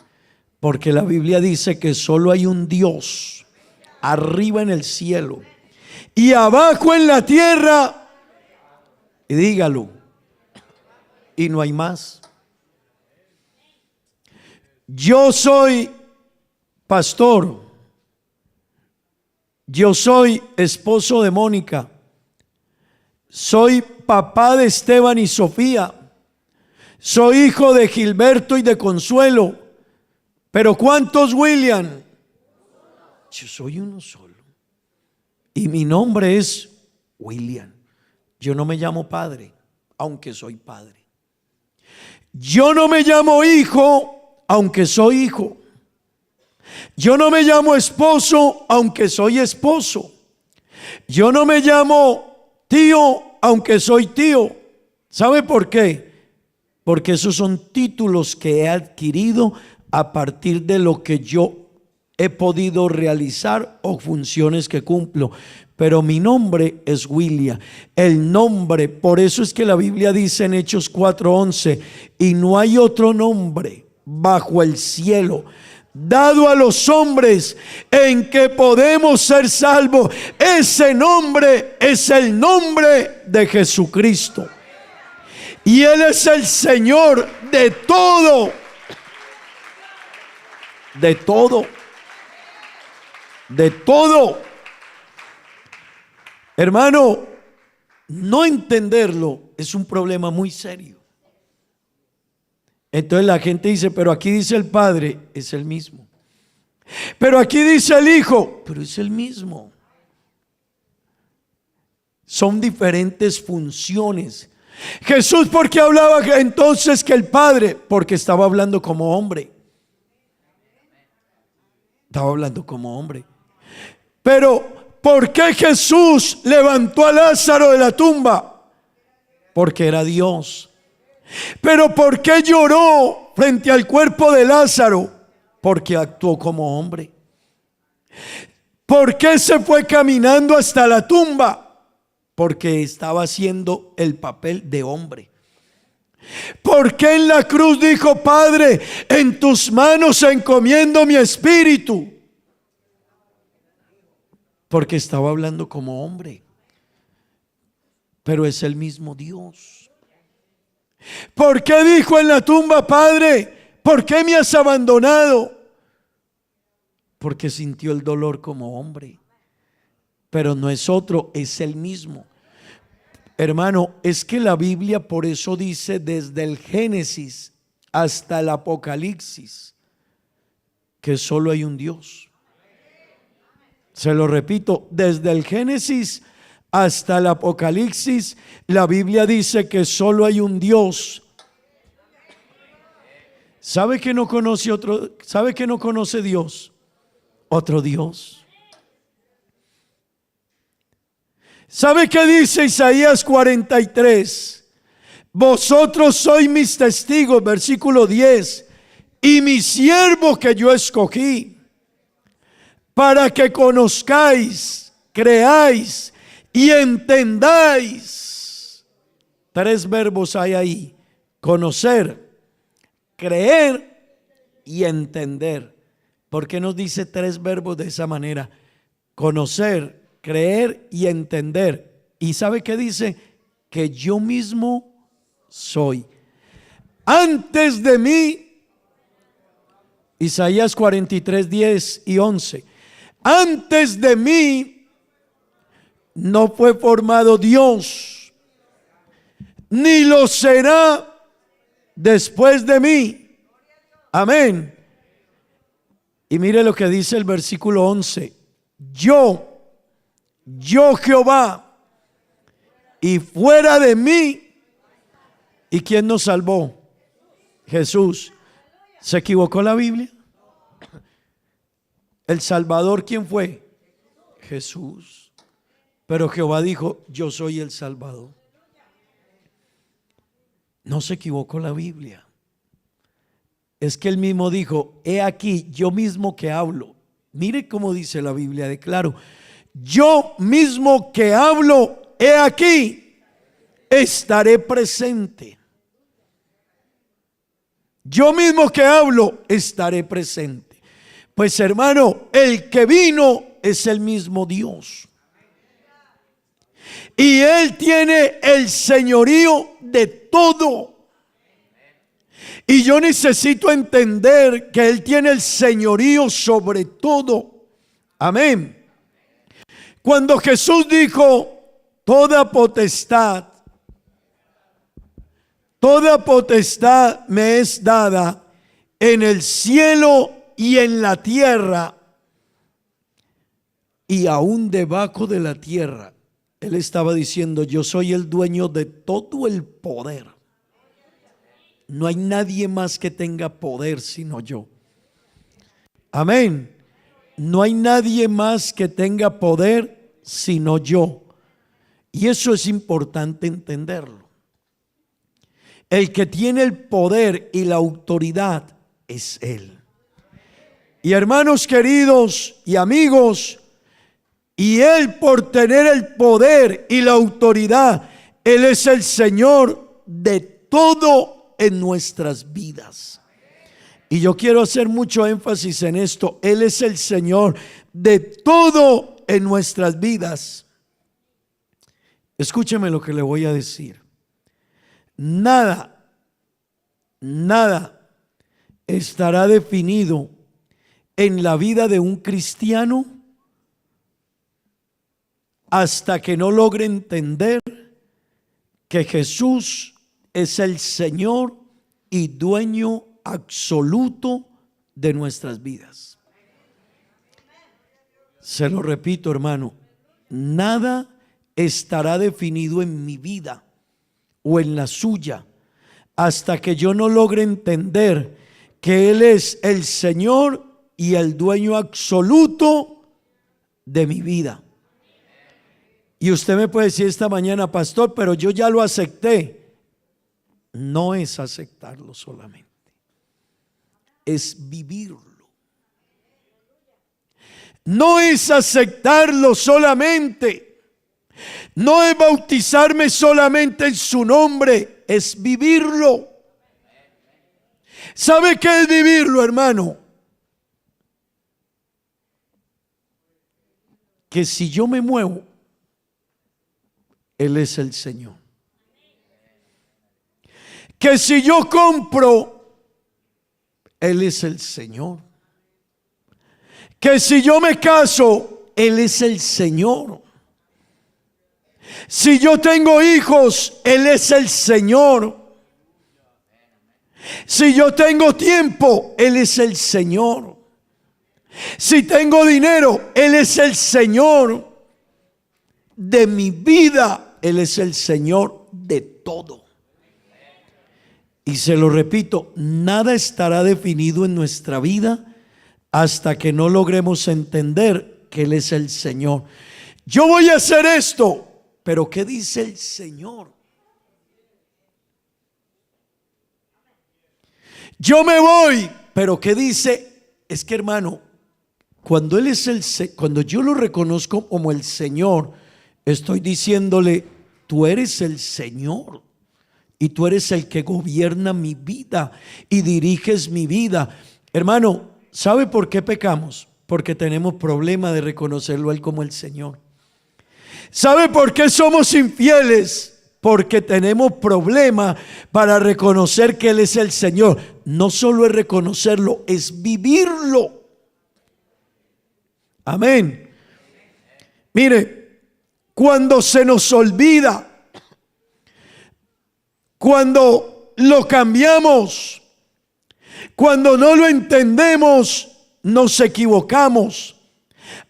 [SPEAKER 4] Porque la Biblia dice que solo hay un Dios, arriba en el cielo y abajo en la tierra. Y dígalo. Y no hay más. Yo soy pastor. Yo soy esposo de Mónica. Soy papá de Esteban y Sofía. Soy hijo de Gilberto y de Consuelo. Pero ¿cuántos William? Yo soy uno solo. Y mi nombre es William. Yo no me llamo padre, aunque soy padre. Yo no me llamo hijo, aunque soy hijo. Yo no me llamo esposo, aunque soy esposo. Yo no me llamo tío, aunque soy tío. ¿Sabe por qué? Porque esos son títulos que he adquirido a partir de lo que yo he podido realizar o funciones que cumplo. Pero mi nombre es William. El nombre, por eso es que la Biblia dice en Hechos 4:11, y no hay otro nombre bajo el cielo dado a los hombres en que podemos ser salvos. Ese nombre es el nombre de Jesucristo. Y Él es el Señor de todo. De todo. De todo. Hermano, no entenderlo es un problema muy serio. Entonces la gente dice, pero aquí dice el Padre, es el mismo. Pero aquí dice el Hijo, pero es el mismo. Son diferentes funciones. Jesús, ¿por qué hablaba entonces que el Padre? Porque estaba hablando como hombre. Estaba hablando como hombre. Pero ¿por qué Jesús levantó a Lázaro de la tumba? Porque era Dios. Pero ¿por qué lloró frente al cuerpo de Lázaro? Porque actuó como hombre. ¿Por qué se fue caminando hasta la tumba? Porque estaba haciendo el papel de hombre. ¿Por qué en la cruz dijo, Padre, en tus manos encomiendo mi espíritu? Porque estaba hablando como hombre. Pero es el mismo Dios. ¿Por qué dijo en la tumba, Padre, por qué me has abandonado? Porque sintió el dolor como hombre. Pero no es otro, es el mismo. Hermano, es que la Biblia por eso dice desde el Génesis hasta el Apocalipsis que solo hay un Dios. Se lo repito, desde el Génesis hasta el Apocalipsis, la Biblia dice que solo hay un Dios. ¿Sabe que no conoce otro? ¿Sabe que no conoce Dios? Otro Dios. ¿Sabe qué dice Isaías 43? Vosotros sois mis testigos, versículo 10, y mi siervo que yo escogí, para que conozcáis creáis y entendáis. 3 verbos hay ahí: conocer, creer y entender. ¿Por qué nos dice 3 verbos de esa manera? Conocer, creer y entender. ¿Y sabe qué dice? Que yo mismo soy. Antes de mí, Isaías 43, 10 y 11. Antes de mí no fue formado Dios, ni lo será después de mí. Amén. Y mire lo que dice el versículo 11. Yo Jehová, y fuera de mí, ¿y quién nos salvó? Jesús. ¿Se equivocó la Biblia? ¿El Salvador quién fue? Jesús. Pero Jehová dijo: yo soy el Salvador. No se equivocó la Biblia. Es que él mismo dijo: he aquí, yo mismo que hablo. Mire cómo dice la Biblia de claro: yo mismo que hablo, he aquí, estaré presente. Yo mismo que hablo, estaré presente. Pues hermano, el que vino es el mismo Dios. Y Él tiene el señorío de todo. Y yo necesito entender que Él tiene el señorío sobre todo. Amén. Cuando Jesús dijo: toda potestad me es dada en el cielo y en la tierra, y aún debajo de la tierra. Él estaba diciendo: yo soy el dueño de todo el poder. No hay nadie más que tenga poder sino yo. Amén. No hay nadie más que tenga poder sino yo. Y eso es importante entenderlo. El que tiene el poder y la autoridad es Él. Y hermanos queridos y amigos, y Él, por tener el poder y la autoridad, Él es el Señor de todo en nuestras vidas. Y yo quiero hacer mucho énfasis en esto: Él es el Señor de todo en nuestras vidas. Escúcheme lo que le voy a decir. Nada estará definido en la vida de un cristiano hasta que no logre entender que Jesús es el Señor y dueño absoluto de nuestras vidas. Se lo repito, hermano: nada estará definido en mi vida o en la suya hasta que yo no logre entender que Él es el Señor y el dueño absoluto de mi vida. Y usted me puede decir esta mañana: pastor, pero yo ya lo acepté. No es aceptarlo solamente, es vivirlo. No es aceptarlo solamente, no es bautizarme solamente en su nombre, es vivirlo. ¿Sabe qué es vivirlo, hermano? Que si yo me muevo, Él es el Señor. Que si yo compro, Él es el Señor. Que si yo me caso, Él es el Señor. Si yo tengo hijos, Él es el Señor. Si yo tengo tiempo, Él es el Señor. Si tengo dinero, Él es el Señor de mi vida. Él es el Señor de todo. Y se lo repito, nada estará definido en nuestra vida hasta que no logremos entender que Él es el Señor. Yo voy a hacer esto, pero ¿qué dice el Señor? Yo me voy, pero ¿qué dice? Es que, hermano, Cuando cuando yo lo reconozco como el Señor, estoy diciéndole, tú eres el Señor y tú eres el que gobierna mi vida y diriges mi vida. Hermano, ¿sabe por qué pecamos? Porque tenemos problema de reconocerlo a Él como el Señor. ¿Sabe por qué somos infieles? Porque tenemos problema para reconocer que Él es el Señor. No solo es reconocerlo, es vivirlo. Amén. Mire, cuando se nos olvida, cuando lo cambiamos, cuando no lo entendemos, nos equivocamos,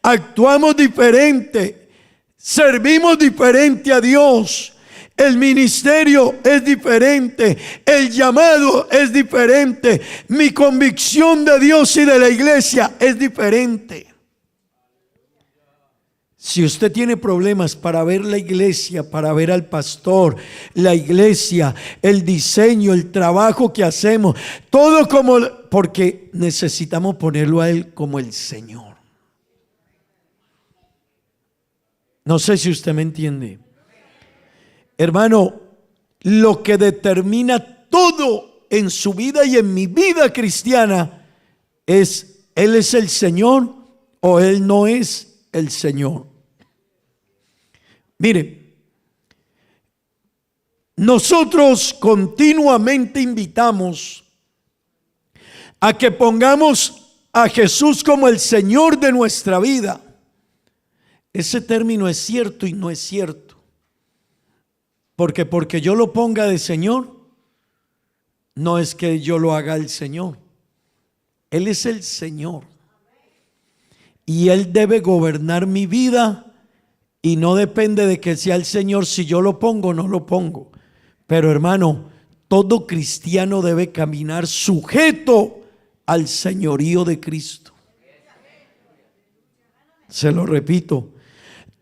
[SPEAKER 4] actuamos diferente, servimos diferente a Dios. El ministerio es diferente, el llamado es diferente, mi convicción de Dios y de la iglesia es diferente. Si usted tiene problemas para ver la iglesia, para ver al pastor, la iglesia, el diseño, el trabajo que hacemos, todo porque necesitamos ponerlo a Él como el Señor. No sé si usted me entiende. Hermano, lo que determina todo en su vida y en mi vida cristiana es, ¿Él es el Señor o Él no es el Señor? Mire, nosotros continuamente invitamos a que pongamos a Jesús como el Señor de nuestra vida. Ese término es cierto y no es cierto. Porque yo lo ponga de Señor, no es que yo lo haga el Señor. Él es el Señor. Y Él debe gobernar mi vida. Y no depende de que sea el Señor si yo lo pongo o no lo pongo. Pero hermano, todo cristiano debe caminar sujeto al señorío de Cristo. Se lo repito.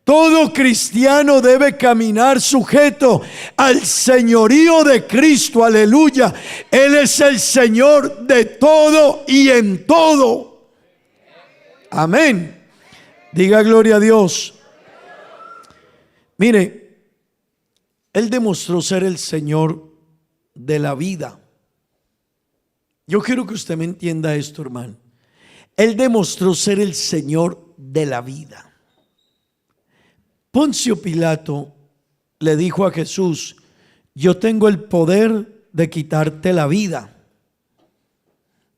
[SPEAKER 4] Todo cristiano debe caminar sujeto al señorío de Cristo. Aleluya. Él es el Señor de todo y en todo. Amén. Diga gloria a Dios. Mire, Él demostró ser el Señor de la vida. Yo quiero que usted me entienda esto, hermano. Él demostró ser el Señor de la vida. Poncio Pilato le dijo a Jesús, yo tengo el poder de quitarte la vida.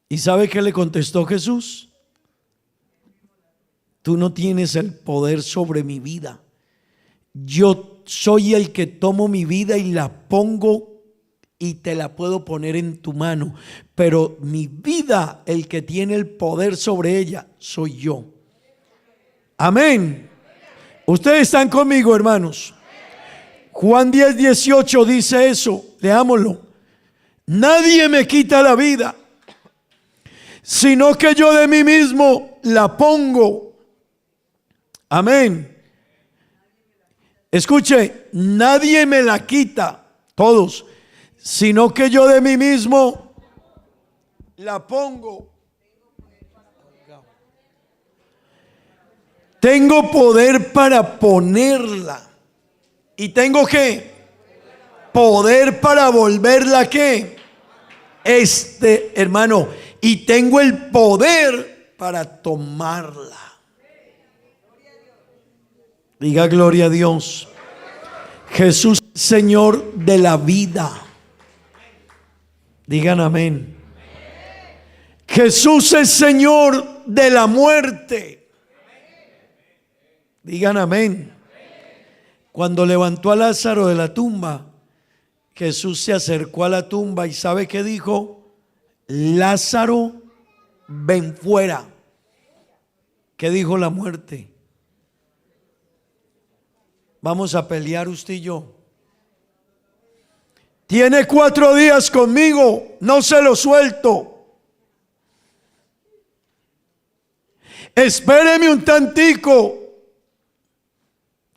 [SPEAKER 4] ¿Y sabe qué le contestó Jesús? Tú no tienes el poder sobre mi vida. Yo soy el que tomo mi vida y la pongo y te la puedo poner en tu mano. Pero mi vida, el que tiene el poder sobre ella, soy yo. Amén. Ustedes están conmigo, hermanos. Juan 10:18 dice eso. Leámoslo. Nadie me quita la vida, sino que yo de mí mismo la pongo. Amén. Escuche, nadie me la quita, todos, sino que yo de mí mismo la pongo. Tengo poder para ponerla. ¿Y tengo qué? Poder para volverla ¿qué? Hermano, y tengo el poder para tomarla. Diga gloria a Dios. Jesús, Señor de la vida. Digan amén. Jesús es Señor de la muerte. Digan amén. Cuando levantó a Lázaro de la tumba, Jesús se acercó a la tumba y ¿sabe qué dijo? Lázaro, ven fuera. ¿Qué dijo la muerte? Vamos a pelear usted y yo. Tiene 4 días conmigo, no se lo suelto. Espéreme un tantico,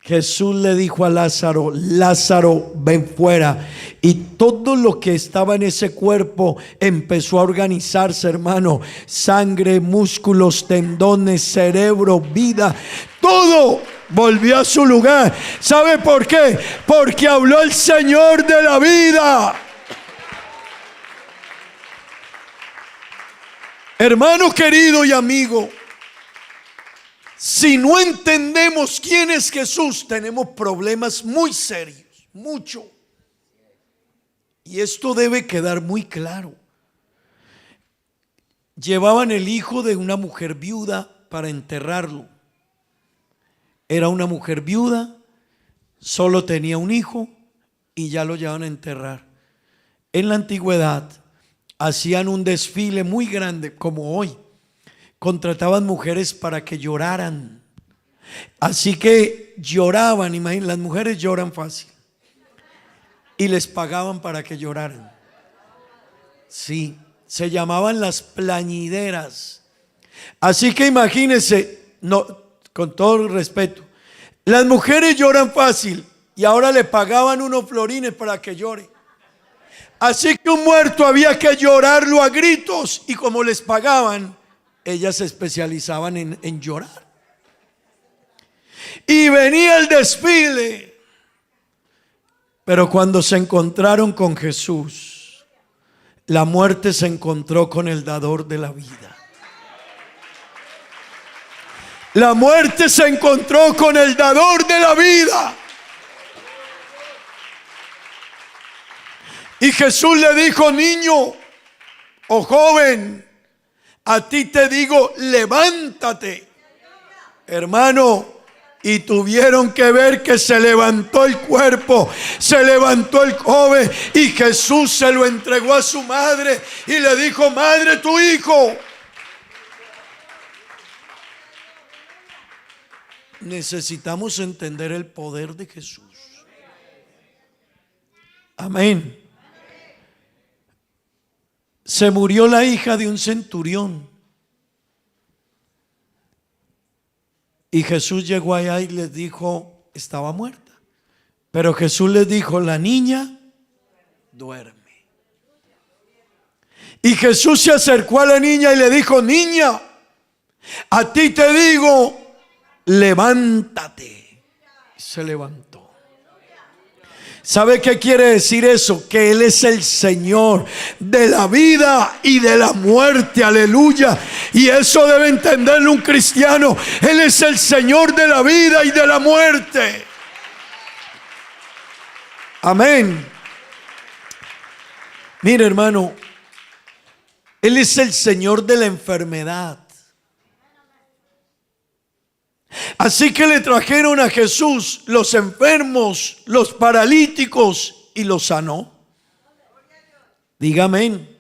[SPEAKER 4] Jesús le dijo a Lázaro: Lázaro, ven fuera. Y todo lo que estaba en ese cuerpo empezó a organizarse, hermano. Sangre, músculos, tendones, cerebro, vida, todo volvió a su lugar. ¿Sabe por qué? Porque habló el Señor de la vida. Hermano querido y amigo, si no entendemos quién es Jesús, tenemos problemas muy serios, mucho. Y esto debe quedar muy claro. Llevaban el hijo de una mujer viuda para enterrarlo. Era una mujer viuda, solo tenía un hijo y ya lo llevaban a enterrar. En la antigüedad hacían un desfile muy grande, como hoy. Contrataban mujeres para que lloraran. Así que lloraban, imagínense, las mujeres lloran fácil. Y les pagaban para que lloraran. Sí, se llamaban las plañideras. Así que imagínense, no, con todo respeto, las mujeres lloran fácil y ahora le pagaban unos florines para que llore. Así que un muerto había que llorarlo a gritos, y como les pagaban, ellas se especializaban en llorar. Y venía el desfile. Pero cuando se encontraron con Jesús, la muerte se encontró con el dador de la vida. La muerte se encontró con el dador de la vida. Y Jesús le dijo: niño o joven, a ti te digo, levántate. Hermano, y tuvieron que ver que se levantó el cuerpo, se levantó el joven, y Jesús se lo entregó a su madre y le dijo: madre, tu hijo. Necesitamos entender el poder de Jesús. Amén. Se murió la hija de un centurión. Y Jesús llegó allá y les dijo: estaba muerta. Pero Jesús les dijo: la niña duerme. Y Jesús se acercó a la niña y le dijo: niña, a ti te digo, levántate. Se levantó. ¿Sabe qué quiere decir eso? Que Él es el Señor de la vida y de la muerte. Aleluya. Y eso debe entenderlo un cristiano. Él es el Señor de la vida y de la muerte. Amén. Mire, hermano, Él es el Señor de la enfermedad. Así que le trajeron a Jesús los enfermos, los paralíticos, y los sanó. Diga amén.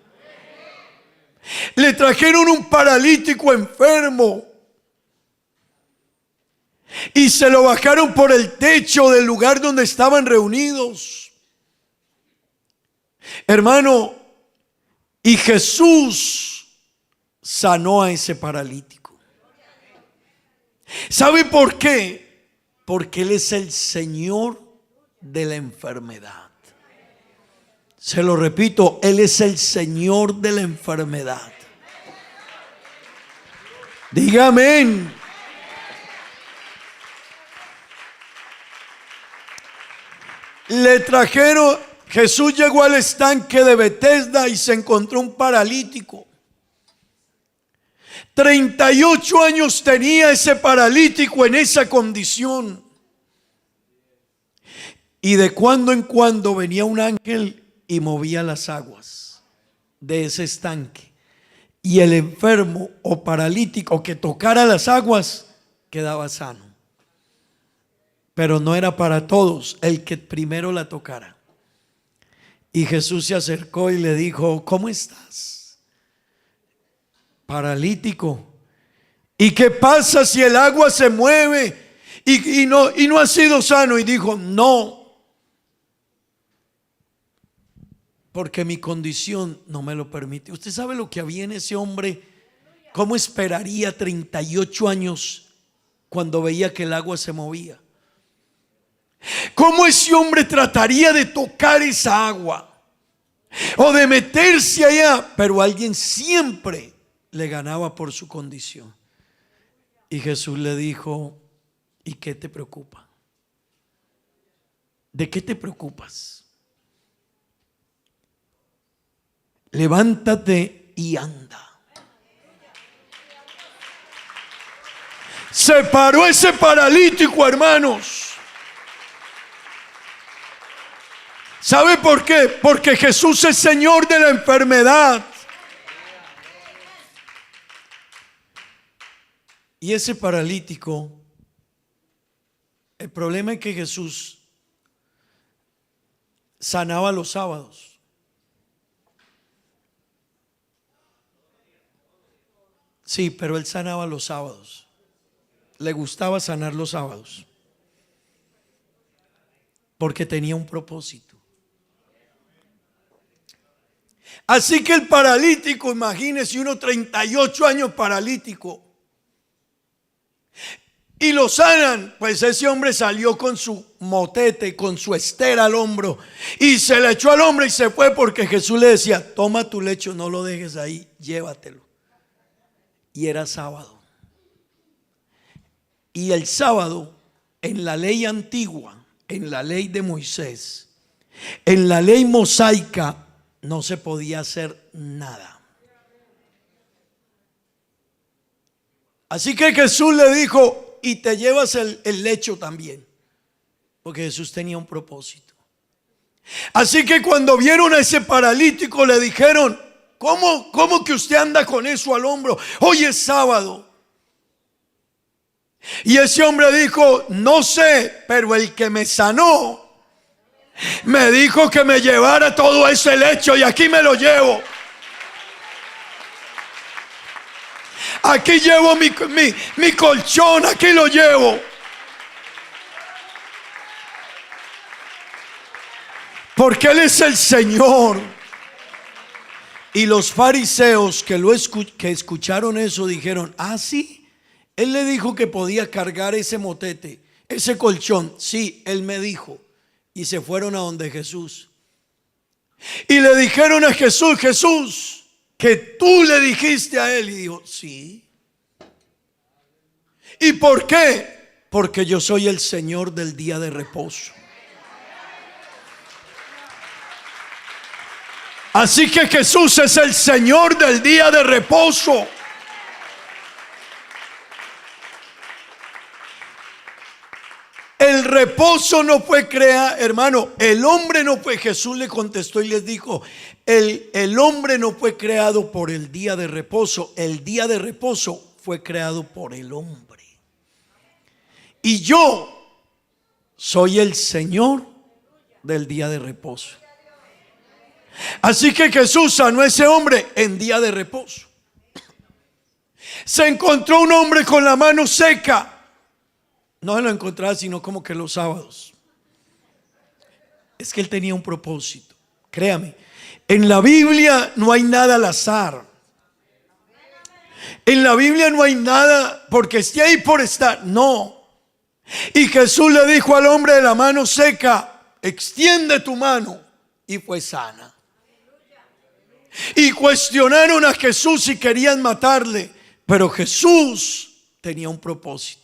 [SPEAKER 4] Le trajeron un paralítico enfermo y se lo bajaron por el techo del lugar donde estaban reunidos. Hermano, y Jesús sanó a ese paralítico. ¿Sabe por qué? Porque Él es el Señor de la enfermedad. Se lo repito, Él es el Señor de la enfermedad. Diga amén. Le trajeron, Jesús llegó al estanque de Betesda y se encontró un paralítico. 38 años tenía ese paralítico en esa condición. Y de cuando en cuando venía un ángel y movía las aguas de ese estanque. Y el enfermo o paralítico que tocara las aguas quedaba sano. Pero no era para todos, el que primero la tocara. Y Jesús se acercó y le dijo: ¿cómo estás? Paralítico. ¿Y qué pasa si el agua se mueve y no ha sido sano? Y dijo: no, porque mi condición no me lo permite. ¿Usted sabe lo que había en ese hombre? ¿Cómo esperaría 38 años cuando veía que el agua se movía? cómo ese hombre trataría de tocar esa agua o de meterse allá, pero alguien siempre le ganaba por su condición. Y Jesús le dijo: ¿y qué te preocupa? ¿De qué te preocupas? Levántate y anda. Se paró ese paralítico, hermanos. ¿Sabe por qué? Porque Jesús es Señor de la enfermedad. Y ese paralítico, el problema es que Jesús sanaba los sábados. Sí, pero él sanaba los sábados. Le gustaba sanar los sábados porque tenía un propósito. Así que el paralítico, imagínese uno 38 años paralítico, y lo sanan. Pues ese hombre salió con su motete, con su estera al hombro, y se le echó al hombro y se fue, porque Jesús le decía: toma tu lecho, no lo dejes ahí, llévatelo. Y era sábado. Y el sábado, en la ley antigua, en la ley de Moisés, en la ley mosaica, no se podía hacer nada. Así que Jesús le dijo: y te llevas el lecho también, porque Jesús tenía un propósito. Así que cuando vieron a ese paralítico, le dijeron: ¿Cómo que usted anda con eso al hombro? Hoy es sábado. Y ese hombre dijo: no sé, pero el que me sanó me dijo que me llevara todo ese lecho, y aquí me lo llevo. Aquí llevo mi colchón, aquí lo llevo. Porque Él es el Señor. Y los fariseos que escucharon eso dijeron: ah, sí, Él le dijo que podía cargar ese motete, ese colchón. Sí, Él me dijo. Y se fueron a donde Jesús. Y le dijeron a Jesús: Jesús, que tú le dijiste a él. Y dijo: sí. ¿Y por qué? Porque yo soy el Señor del día de reposo. Así que Jesús es el Señor del día de reposo. El reposo no fue creado, hermano. El hombre no fue. Jesús le contestó y les dijo: el hombre no fue creado por el día de reposo. El día de reposo fue creado por el hombre. Y yo soy el Señor del día de reposo. Así que Jesús sanó a ese hombre en día de reposo. Se encontró un hombre con la mano seca. No se lo encontraba sino como que los sábados. Es que él tenía un propósito. Créame, en la Biblia no hay nada al azar. En la Biblia no hay nada porque esté ahí por estar. No. Y Jesús le dijo al hombre de la mano seca: extiende tu mano. Y fue sana. Y cuestionaron a Jesús si querían matarle, pero Jesús tenía un propósito.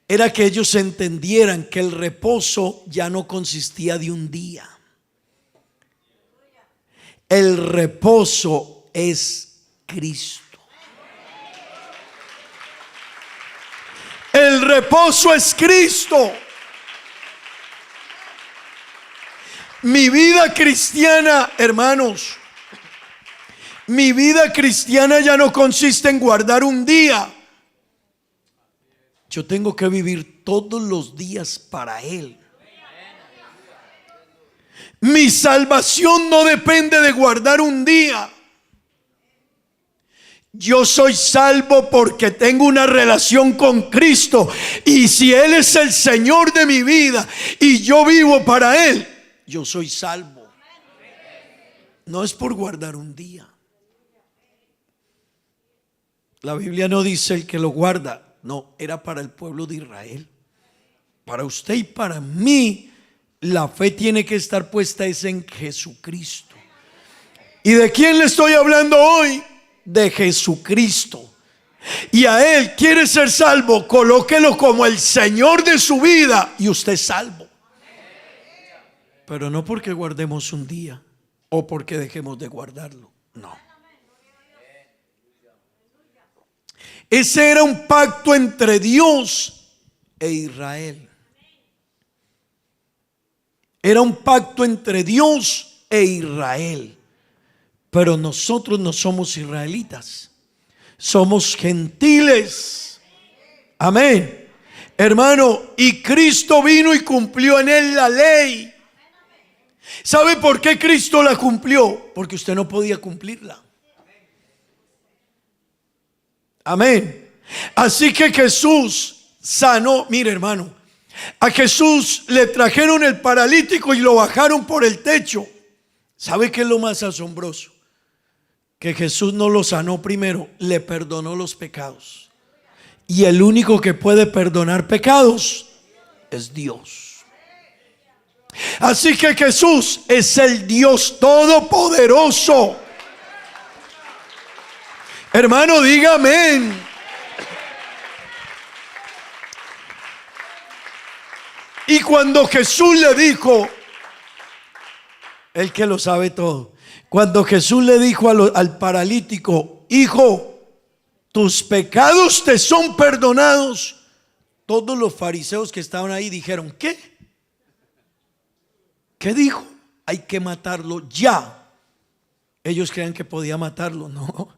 [SPEAKER 4] Era que ellos entendieran que el reposo ya no consistía de un día. El reposo es Cristo. El reposo es Cristo. Mi vida cristiana, hermanos, mi vida cristiana ya no consiste en guardar un día. Yo tengo que vivir todos los días para Él. Mi salvación no depende de guardar un día. Yo soy salvo porque tengo una relación con Cristo. Y si Él es el Señor de mi vida y yo vivo para Él, yo soy salvo. No es por guardar un día. La Biblia no dice el que lo guarda. No, era para el pueblo de Israel. para usted y para mí, la fe tiene que estar puesta es en Jesucristo. ¿Y de quién le estoy hablando hoy? De Jesucristo. Y a Él quiere ser salvo, colóquelo como el Señor de su vida y usted es salvo. Pero no porque guardemos un día o porque dejemos de guardarlo, no. Ese era un pacto entre Dios e Israel. Era un pacto entre Dios e Israel. Pero nosotros no somos israelitas, somos gentiles. Amén. Hermano, y Cristo vino y cumplió en él la ley. ¿Sabe por qué Cristo la cumplió? Porque usted no podía cumplirla. Amén. Así que Jesús sanó. Mire, hermano, a Jesús le trajeron el paralítico y lo bajaron por el techo. ¿Sabe qué es lo más asombroso? Que Jesús no lo sanó primero, le perdonó los pecados. Y el único que puede perdonar pecados es Dios. Así que Jesús es el Dios todopoderoso. Hermano, diga amén. Y cuando Jesús le dijo, el que lo sabe todo, cuando Jesús le dijo al paralítico, hijo, tus pecados te son perdonados, todos los fariseos que estaban ahí dijeron, ¿qué? ¿Qué dijo? Hay que matarlo ya. Ellos creían que podía matarlo, no.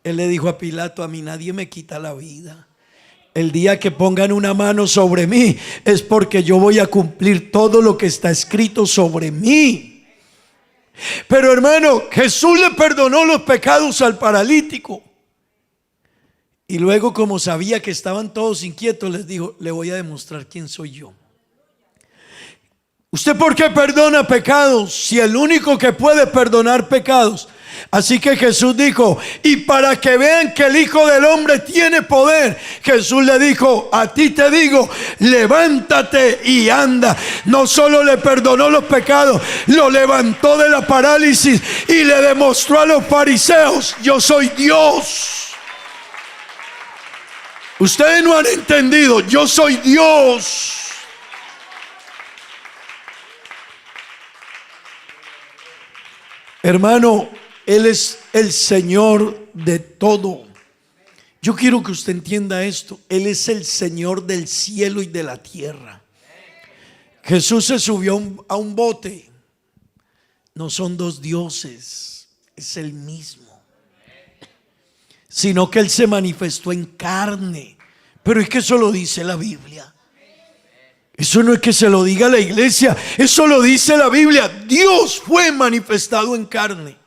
[SPEAKER 4] Él le dijo a Pilato, a mí nadie me quita la vida. El día que pongan una mano sobre mí es porque yo voy a cumplir todo lo que está escrito sobre mí. Pero hermano, Jesús le perdonó los pecados al paralítico. Y luego, como sabía que estaban todos inquietos, les dijo, le voy a demostrar quién soy yo. ¿Usted por qué perdona pecados si el único que puede perdonar pecados? Así que Jesús dijo, y para que vean que el Hijo del Hombre tiene poder, Jesús le dijo, a ti te digo, levántate y anda. No solo le perdonó los pecados, lo levantó de la parálisis y le demostró a los fariseos, yo soy Dios. Ustedes no han entendido, yo soy Dios. Hermano, Él es el Señor de todo. Yo quiero que usted entienda esto. Él es el Señor del cielo y de la tierra. Jesús se subió a un bote. No son dos dioses, es el mismo. Sino que Él se manifestó en carne. Pero es que eso lo dice la Biblia. Eso no es que se lo diga la iglesia, eso lo dice la Biblia. Dios fue manifestado en carne.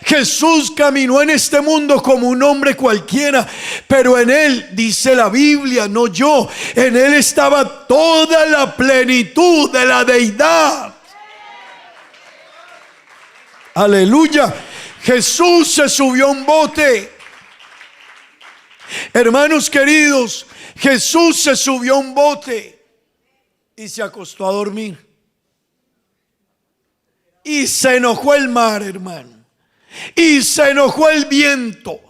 [SPEAKER 4] Jesús caminó en este mundo como un hombre cualquiera, pero en Él, dice la Biblia, no yo, en Él estaba toda la plenitud de la deidad. Aleluya. Jesús se subió a un bote. Hermanos queridos, Jesús se subió a un bote y se acostó a dormir. Y se enojó el mar, hermano. Y se enojó el viento.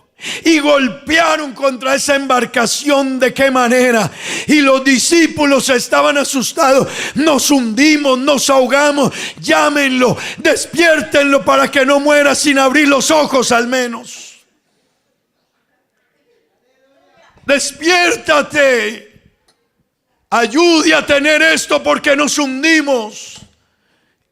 [SPEAKER 4] Y golpearon contra esa embarcación. ¿De qué manera? Y los discípulos estaban asustados. Nos hundimos, nos ahogamos. Llámenlo, despiértenlo para que no muera sin abrir los ojos al menos. Despiértate. Ayude a tener esto porque nos hundimos.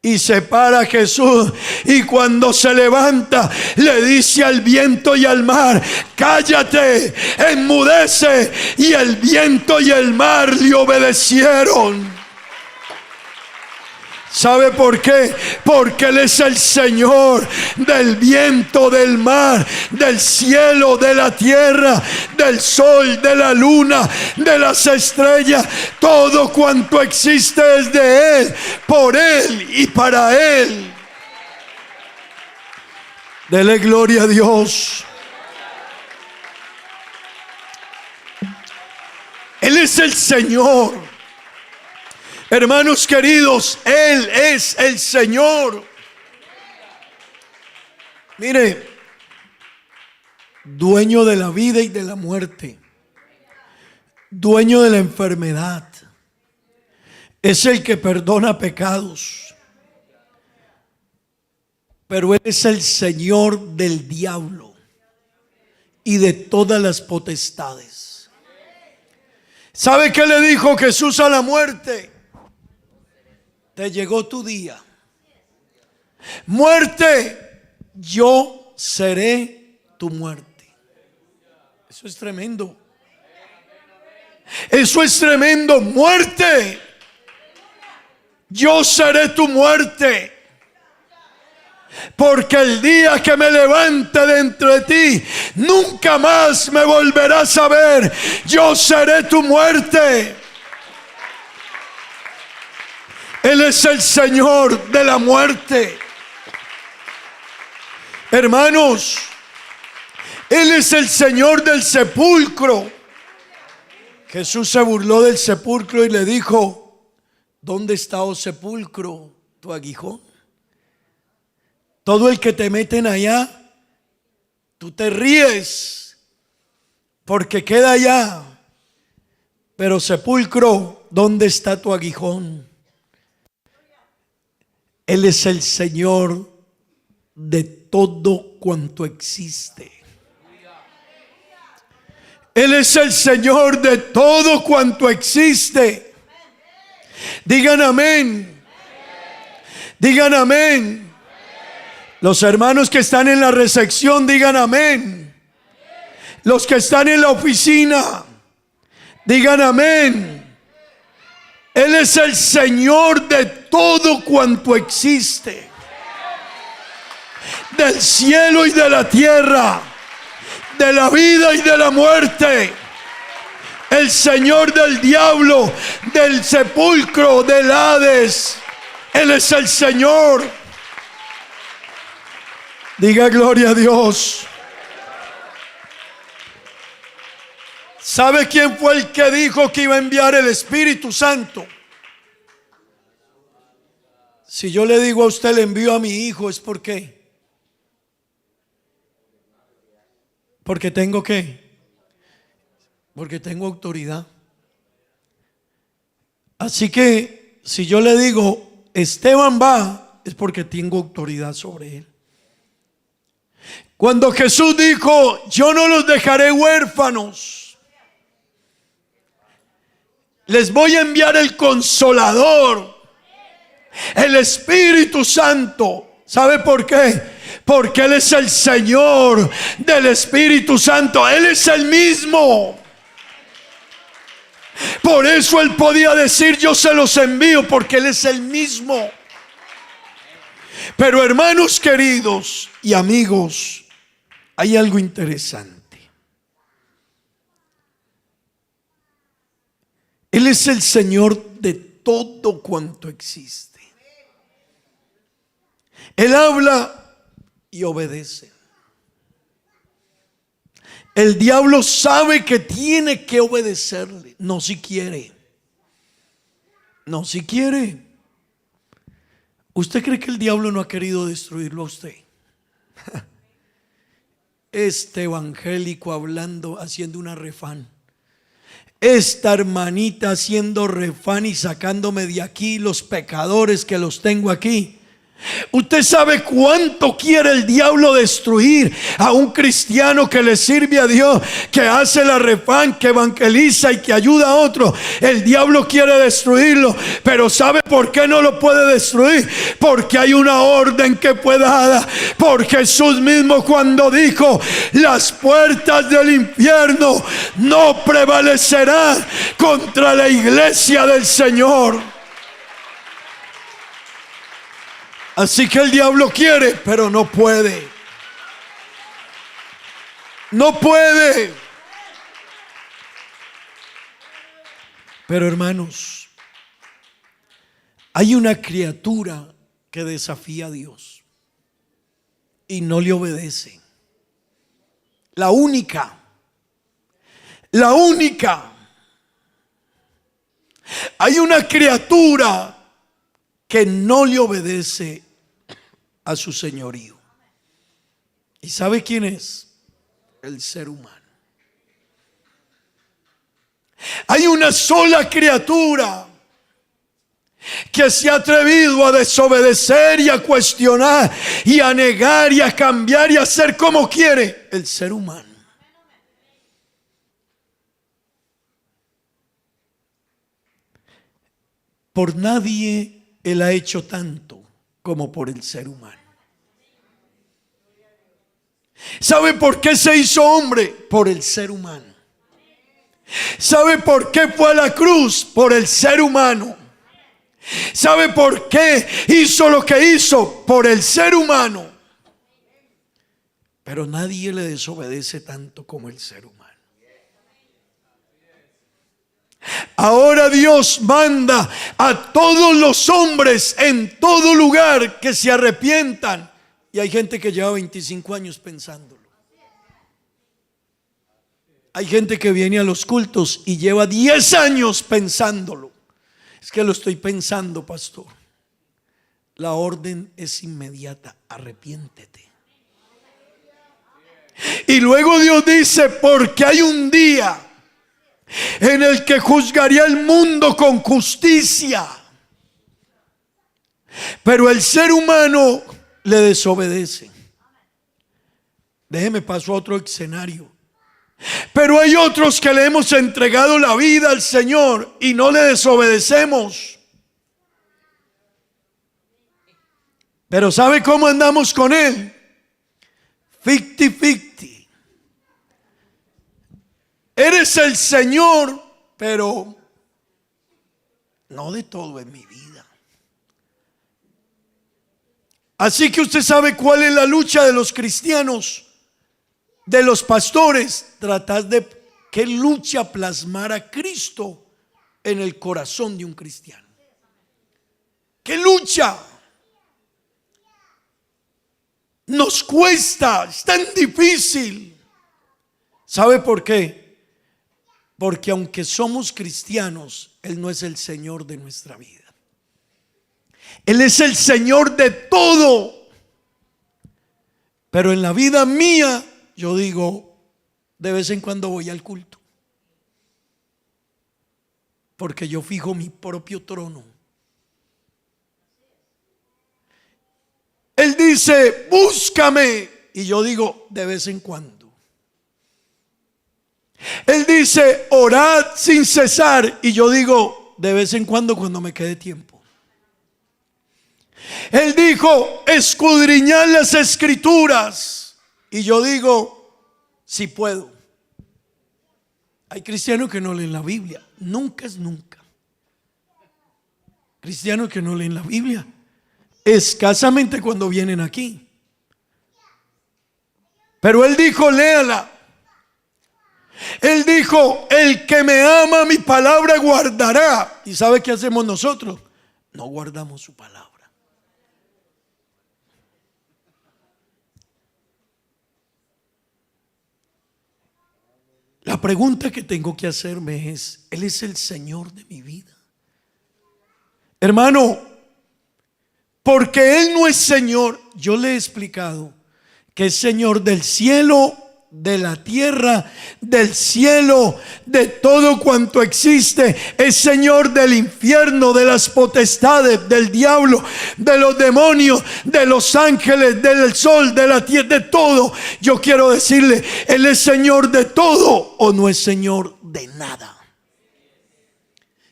[SPEAKER 4] Y se para Jesús y cuando se levanta le dice al viento y al mar, cállate, enmudece. Y el viento y el mar le obedecieron. ¿Sabe por qué? Porque Él es el Señor del viento, del mar, del cielo, de la tierra, del sol, de la luna, de las estrellas. Todo cuanto existe es de Él, por Él y para Él. Dele gloria a Dios. Él es el Señor. Hermanos queridos, Él es el Señor. Mire, dueño de la vida y de la muerte, dueño de la enfermedad, es el que perdona pecados, pero Él es el Señor del diablo y de todas las potestades. ¿Sabe qué le dijo Jesús a la muerte? Te llegó tu día. Muerte, yo seré tu muerte. Eso es tremendo. Eso es tremendo. Muerte, yo seré tu muerte. Porque el día que me levante de entre ti, nunca más me volverás a ver. Yo seré tu muerte. Él es el Señor de la muerte. Hermanos, Él es el Señor del sepulcro. Jesús se burló del sepulcro y le dijo: ¿dónde está, oh sepulcro, tu aguijón? Todo el que te meten allá, tú te ríes porque queda allá. Pero sepulcro, ¿dónde está tu aguijón? Él es el Señor de todo cuanto existe. Él es el Señor de todo cuanto existe. Digan amén. Digan amén. Los hermanos que están en la recepción, digan amén. Los que están en la oficina, digan amén. Él es el Señor de todo cuanto existe, del cielo y de la tierra, de la vida y de la muerte. El Señor del diablo, del sepulcro, del Hades. Él es el Señor. Diga gloria a Dios. ¿Sabe quién fue el que dijo que iba a enviar el Espíritu Santo? Si yo le digo a usted, le envío a mi hijo, ¿es por qué? Porque tengo ¿qué? Porque tengo autoridad. Así que si yo le digo Esteban va, es porque tengo autoridad sobre él. Cuando Jesús dijo: yo no los dejaré huérfanos, les voy a enviar el Consolador, el Espíritu Santo. ¿Sabe por qué? Porque Él es el Señor del Espíritu Santo. Él es el mismo. Por eso Él podía decir: yo se los envío, porque Él es el mismo. Pero hermanos queridos y amigos, hay algo interesante. Él es el Señor de todo cuanto existe. Él habla y obedece. El diablo sabe que tiene que obedecerle, no si quiere. No si quiere. ¿Usted cree que el diablo no ha querido destruirlo a usted? Este evangélico hablando, haciendo una refán. Esta hermanita haciendo refán y sacándome de aquí los pecadores que los tengo aquí. Usted sabe cuánto quiere el diablo destruir a un cristiano que le sirve a Dios, que hace la refán, que evangeliza y que ayuda a otro. El diablo quiere destruirlo, pero ¿sabe por qué no lo puede destruir? Porque hay una orden que fue dada por Jesús mismo cuando dijo: las puertas del infierno no prevalecerán contra la iglesia del Señor. Así que el diablo quiere, pero no puede. No puede. Pero hermanos, hay una criatura que desafía a Dios y no le obedece. La única Hay una criatura que no le obedece a su señorío. ¿Y sabe quién es? El ser humano. Hay una sola criatura que se ha atrevido a desobedecer y a cuestionar y a negar y a cambiar y a hacer como quiere: el ser humano. Por nadie Él ha hecho tanto como por el ser humano. ¿Sabe por qué se hizo hombre? Por el ser humano. ¿Sabe por qué fue a la cruz? Por el ser humano. ¿Sabe por qué hizo lo que hizo? Por el ser humano. Pero nadie le desobedece tanto como el ser humano. Ahora Dios manda a todos los hombres en todo lugar que se arrepientan. Y hay gente que lleva 25 años pensándolo. Hay gente que viene a los cultos y lleva 10 años pensándolo. Es que lo estoy pensando, pastor. La orden es inmediata: arrepiéntete. Y luego Dios dice: porque hay un día en el que juzgaría el mundo con justicia. Pero el ser humano le desobedece. Déjeme paso a otro escenario. Pero hay otros que le hemos entregado la vida al Señor y no le desobedecemos. Pero ¿sabe cómo andamos con Él? 50-50. Eres el Señor, pero no de todo en mi vida. Así que usted sabe cuál es la lucha de los cristianos, de los pastores: tratar de que lucha plasmar a Cristo en el corazón de un cristiano. ¿Qué lucha? Nos cuesta, es tan difícil. ¿Sabe por qué? Porque aunque somos cristianos, Él no es el Señor de nuestra vida. Él es el Señor de todo. Pero en la vida mía, yo digo, de vez en cuando voy al culto, porque yo fijo mi propio trono. Él dice: búscame, y yo digo, de vez en cuando. Él dice: orad sin cesar, y yo digo, de vez en cuando me quede tiempo. Él dijo: escudriñad las escrituras, y yo digo, si puedo. Hay cristianos que no leen la Biblia. Nunca es nunca. Cristianos que no leen la Biblia escasamente cuando vienen aquí. Pero Él dijo: léala. Él dijo: el que me ama mi palabra guardará. ¿Y sabe qué hacemos nosotros? No guardamos su palabra. La pregunta que tengo que hacerme es: ¿Él es el Señor de mi vida? Hermano, porque Él no es Señor, yo le he explicado que es Señor del cielo, de la tierra, del cielo, de todo cuanto existe. Es Señor del infierno, de las potestades, del diablo, de los demonios, de los ángeles, del sol, de la tierra, de todo. Yo quiero decirle: Él es Señor de todo, o no es Señor de nada.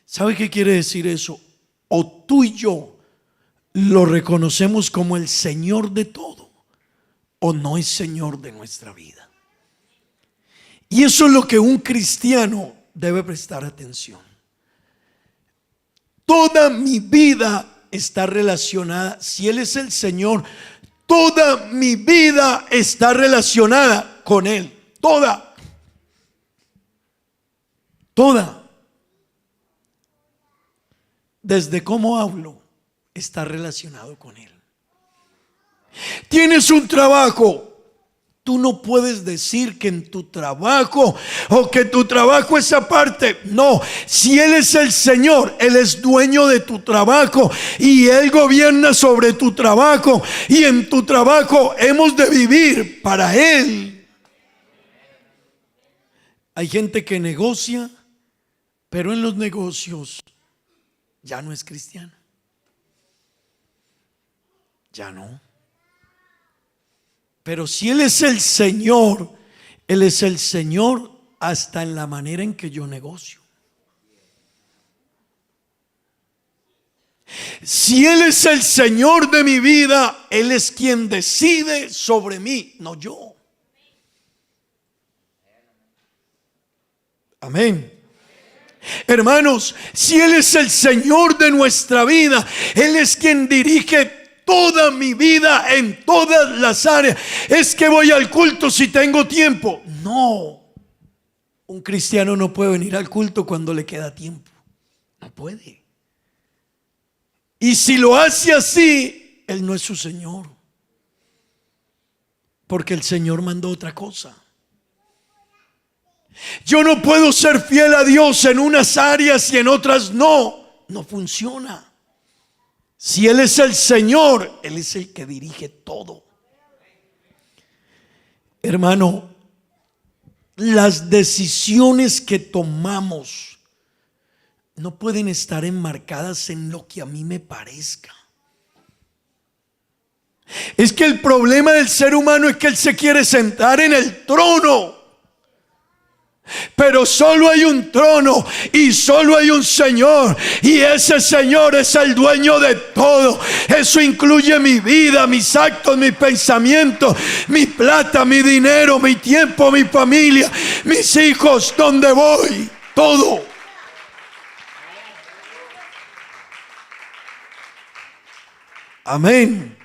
[SPEAKER 4] ¿Sabe qué quiere decir eso? O tú y yo lo reconocemos como el Señor de todo, o no es Señor de nuestra vida. Y eso es lo que un cristiano debe prestar atención. Toda mi vida está relacionada, si Él es el Señor, toda mi vida está relacionada con Él. Toda. Desde cómo hablo está relacionado con Él. Tienes un trabajo. Tú no puedes decir que en tu trabajo o que tu trabajo es aparte. No, si Él es el Señor, Él es dueño de tu trabajo y Él gobierna sobre tu trabajo. Y en tu trabajo hemos de vivir para Él. Hay gente que negocia, pero en los negocios ya no es cristiano. Ya no. Pero si Él es el Señor, Él es el Señor hasta en la manera en que yo negocio. Si Él es el Señor de mi vida, Él es quien decide sobre mí, no yo. Amén. Hermanos, si Él es el Señor de nuestra vida, Él es quien dirige toda mi vida en todas las áreas. Es que voy al culto si tengo tiempo. No, un cristiano no puede venir al culto cuando le queda tiempo. No puede. Y si lo hace así, Él no es su Señor, porque el Señor mandó otra cosa. Yo no puedo ser fiel a Dios en unas áreas y en otras no. No funciona. Si Él es el Señor, Él es el que dirige todo. Hermano, las decisiones que tomamos no pueden estar enmarcadas en lo que a mí me parezca. Es que el problema del ser humano es que él se quiere sentar en el trono. Pero solo hay un trono y solo hay un Señor, y ese Señor es el dueño de todo. Eso incluye mi vida, mis actos, mis pensamientos, mi plata, mi dinero, mi tiempo, mi familia, mis hijos, donde voy, todo. Amén.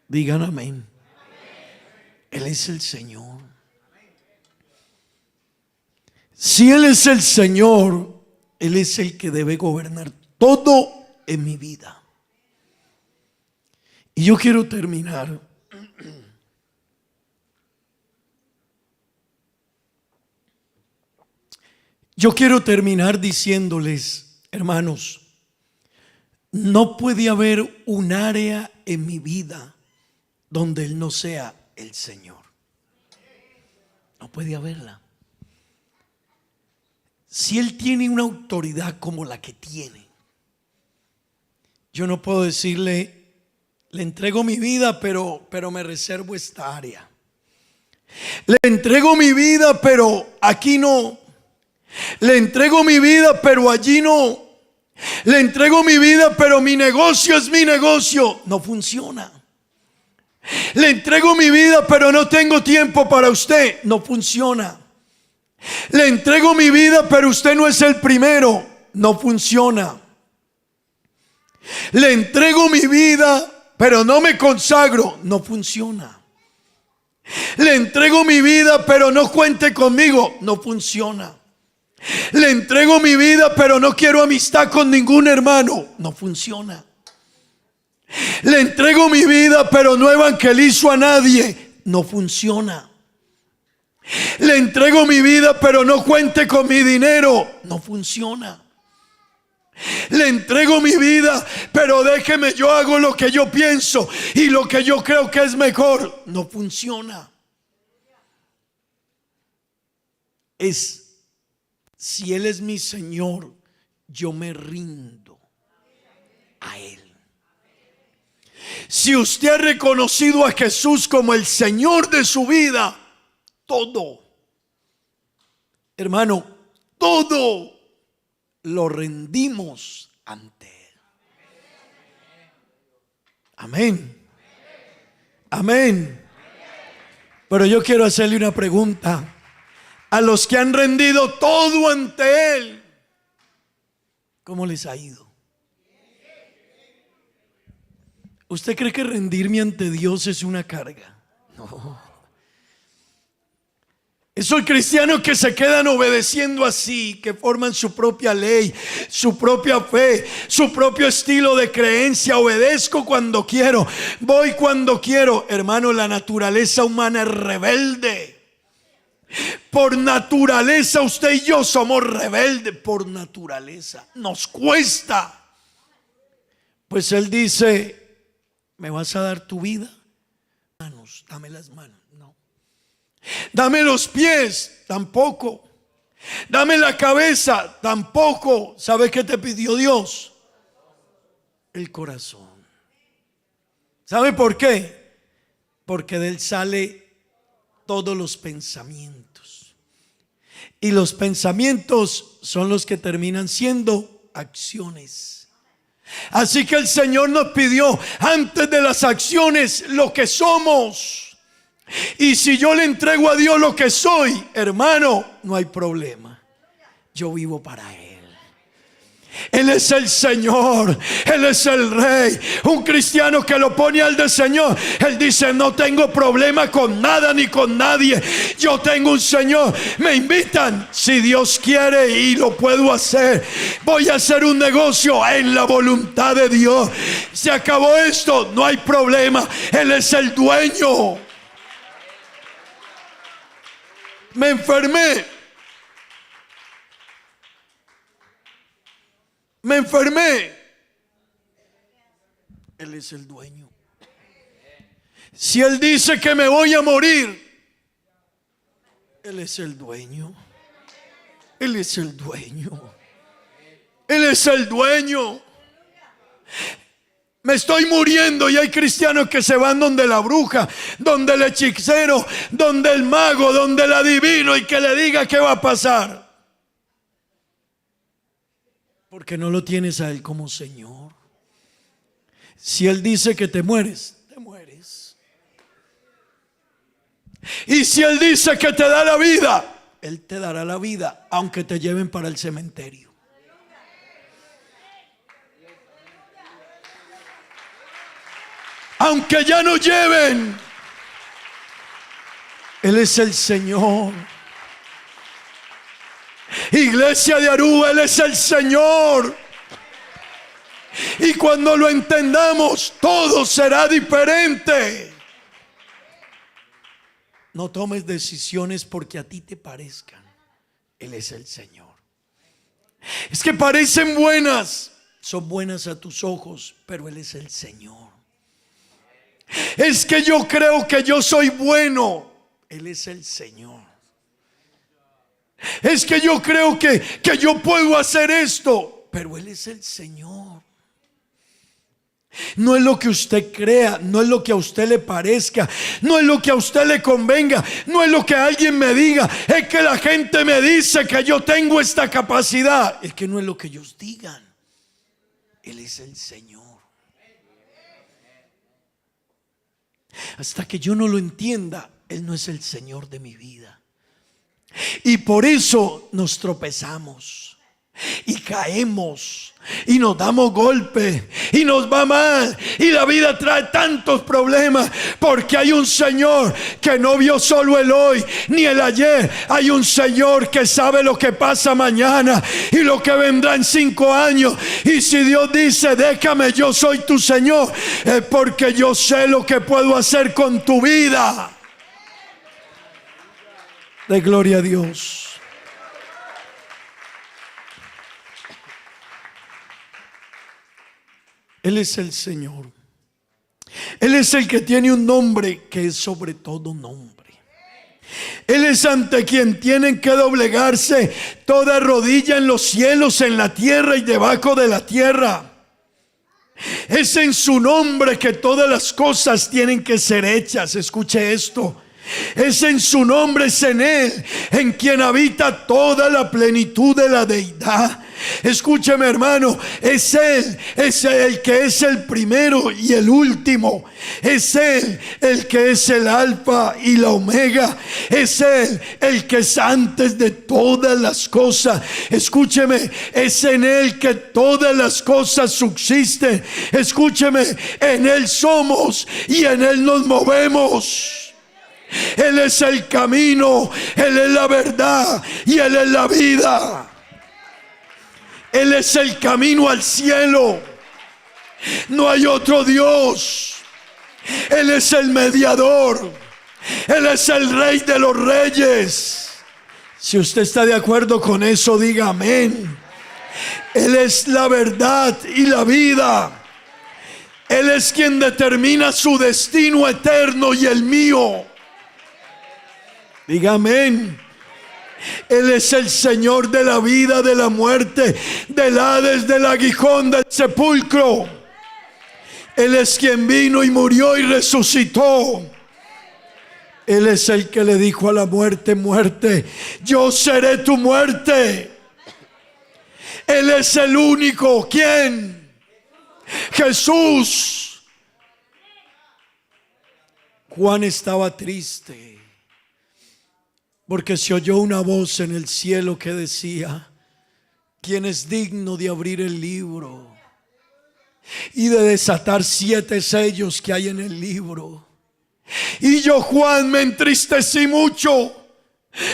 [SPEAKER 4] Digan amén. Él es el Señor. Si Él es el Señor, Él es el que debe gobernar todo en mi vida. Y yo quiero terminar diciéndoles, hermanos, no puede haber un área en mi vida donde Él no sea el Señor. No puede haberla. Si Él tiene una autoridad como la que tiene, yo no puedo decirle, le entrego mi vida, pero me reservo esta área. Le entrego mi vida, pero aquí no. Le entrego mi vida, pero allí no. Le entrego mi vida, pero mi negocio es mi negocio. No funciona. Le entrego mi vida, pero no tengo tiempo para usted. No funciona. Le entrego mi vida, pero usted no es el primero. No funciona. Le entrego mi vida, pero no me consagro. No funciona. Le entrego mi vida, pero no cuente conmigo. No funciona. Le entrego mi vida, pero no quiero amistad con ningún hermano. No funciona. Le entrego mi vida, pero no evangelizo a nadie. No funciona. Le entrego mi vida, pero no cuente con mi dinero. No funciona. Le entrego mi vida, pero déjeme, yo hago lo que yo pienso y lo que yo creo que es mejor. No funciona. Si Él es mi Señor, yo me rindo a Él. Si usted ha reconocido a Jesús como el Señor de su vida, todo, hermano, todo lo rendimos ante Él. Amén. Amén. Pero yo quiero hacerle una pregunta. A los que han rendido todo ante Él, ¿cómo les ha ido? ¿Usted cree que rendirme ante Dios es una carga? No. Esos cristianos que se quedan obedeciendo así, que forman su propia ley, su propia fe, su propio estilo de creencia. Obedezco cuando quiero, voy cuando quiero. Hermano, la naturaleza humana es rebelde. Por naturaleza usted y yo somos rebeldes, por naturaleza. Nos cuesta. Pues Él dice, ¿me vas a dar tu vida? Manos, dame las manos. No. Dame los pies, tampoco. Dame la cabeza, tampoco. ¿Sabe qué te pidió Dios? El corazón. ¿Sabe por qué? Porque de Él sale todos los pensamientos. Y los pensamientos son los que terminan siendo acciones. Así que el Señor nos pidió antes de las acciones lo que somos. Y si yo le entrego a Dios lo que soy, hermano, no hay problema. Yo vivo para Él. Él es el Señor, Él es el Rey. Un cristiano que lo pone al de Señor, Él dice, no tengo problema con nada ni con nadie. Yo tengo un Señor. Me invitan, si Dios quiere y lo puedo hacer, voy a hacer un negocio en la voluntad de Dios. Se acabó esto, no hay problema. Él es el dueño. Me enfermé. Me enfermé. Él es el dueño. Si Él dice que me voy a morir, Él es el dueño. Él es el dueño. Él es el dueño. Me estoy muriendo y hay cristianos que se van donde la bruja, donde el hechicero, donde el mago, donde el adivino y que le diga qué va a pasar. Porque no lo tienes a Él como Señor. Si Él dice que te mueres, te mueres. Y si Él dice que te da la vida, Él te dará la vida, aunque te lleven para el cementerio. Aunque ya no lleven, Él es el Señor. Iglesia de Aruba, Él es el Señor. Y cuando lo entendamos, todo será diferente. No tomes decisiones porque a ti te parezcan. Él es el Señor. Es que parecen buenas, son buenas a tus ojos, pero Él es el Señor. Es que yo creo que yo soy bueno. Él es el Señor. Es que yo creo que yo puedo hacer esto, pero Él es el Señor. No es lo que usted crea, no es lo que a usted le parezca, no es lo que a usted le convenga, no es lo que alguien me diga. Es que la gente me dice que yo tengo esta capacidad. Es que no es lo que ellos digan. Él es el Señor. Hasta que yo no lo entienda, Él no es el Señor de mi vida. Y por eso nos tropezamos y caemos y nos damos golpes y nos va mal y la vida trae tantos problemas, porque hay un Señor que no vio solo el hoy ni el ayer. Hay un Señor que sabe lo que pasa mañana y lo que vendrá en 5 años. Y si Dios dice, déjame, yo soy tu Señor, es porque yo sé lo que puedo hacer con tu vida. De gloria a Dios. Él es el Señor. Él es el que tiene un nombre que es sobre todo nombre. Él es ante quien tienen que doblegarse toda rodilla en los cielos, en la tierra y debajo de la tierra. Es en su nombre que todas las cosas tienen que ser hechas. Escuche esto. Es en su nombre, es en Él, en quien habita toda la plenitud de la deidad. Escúcheme, hermano, es Él, es el que es el primero y el último. Es Él el que es el alfa y la omega. Es Él el que es antes de todas las cosas. Escúcheme, es en Él que todas las cosas subsisten. Escúcheme, en Él somos y en Él nos movemos. Él es el camino, Él es la verdad y Él es la vida. Él es el camino al cielo. No hay otro Dios. Él es el mediador. Él es el Rey de los reyes. Si usted está de acuerdo con eso, diga amén. Él es la verdad y la vida. Él es quien determina su destino eterno y el mío. Diga amén. Él es el Señor de la vida, de la muerte, del Hades, del aguijón, del sepulcro. Él es quien vino y murió y resucitó. Él es el que le dijo a la muerte: muerte, yo seré tu muerte. Él es el único. ¿Quién? Jesús. Juan estaba triste porque se oyó una voz en el cielo que decía: ¿quién es digno de abrir el libro y de desatar 7 sellos que hay en el libro? Y yo, Juan, me entristecí mucho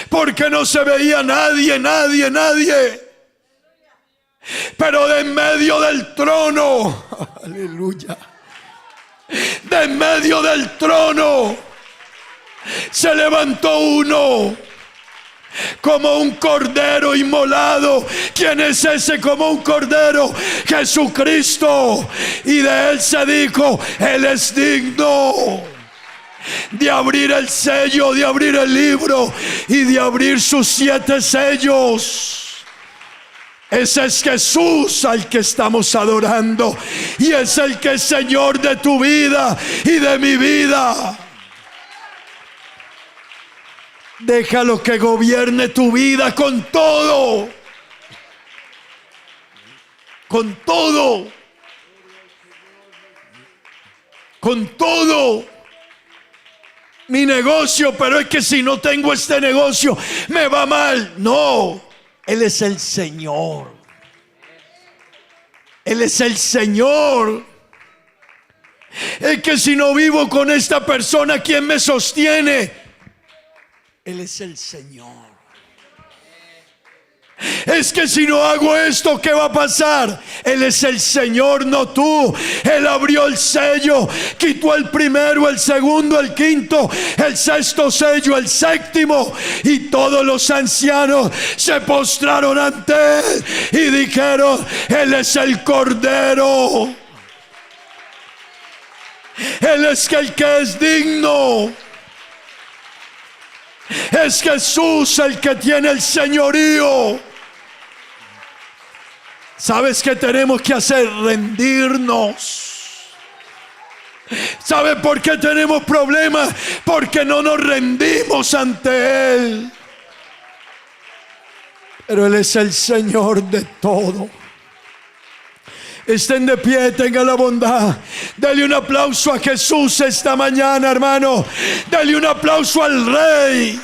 [SPEAKER 4] porque no se veía nadie. Pero de en medio del trono, aleluya, de en medio del trono se levantó uno como un cordero inmolado. ¿Quién es ese como un cordero? Jesucristo. Y de él se dijo: Él es digno de abrir el sello, de abrir el libro y de abrir sus 7 sellos. Ese es Jesús al que estamos adorando, y es el que es Señor de tu vida y de mi vida. Déjalo que gobierne tu vida con todo. Con todo. Con todo. Mi negocio, pero es que si no tengo este negocio me va mal. No, Él es el Señor. Él es el Señor. Es que si no vivo con esta persona, ¿quién me sostiene? Él es el Señor. Es que si no hago esto, ¿qué va a pasar? Él es el Señor, no tú. Él abrió el sello, quitó el primero, el segundo, el quinto, el sexto sello, el séptimo, y todos los ancianos se postraron ante Él y dijeron: Él es el Cordero. Él es el que es digno. Es Jesús el que tiene el señorío. ¿Sabes qué tenemos que hacer? Rendirnos. ¿Sabe por qué tenemos problemas? Porque no nos rendimos ante Él. Pero Él es el Señor de todo. Estén de pie, tengan la bondad. Dale un aplauso a Jesús esta mañana, hermano. Dale un aplauso al Rey,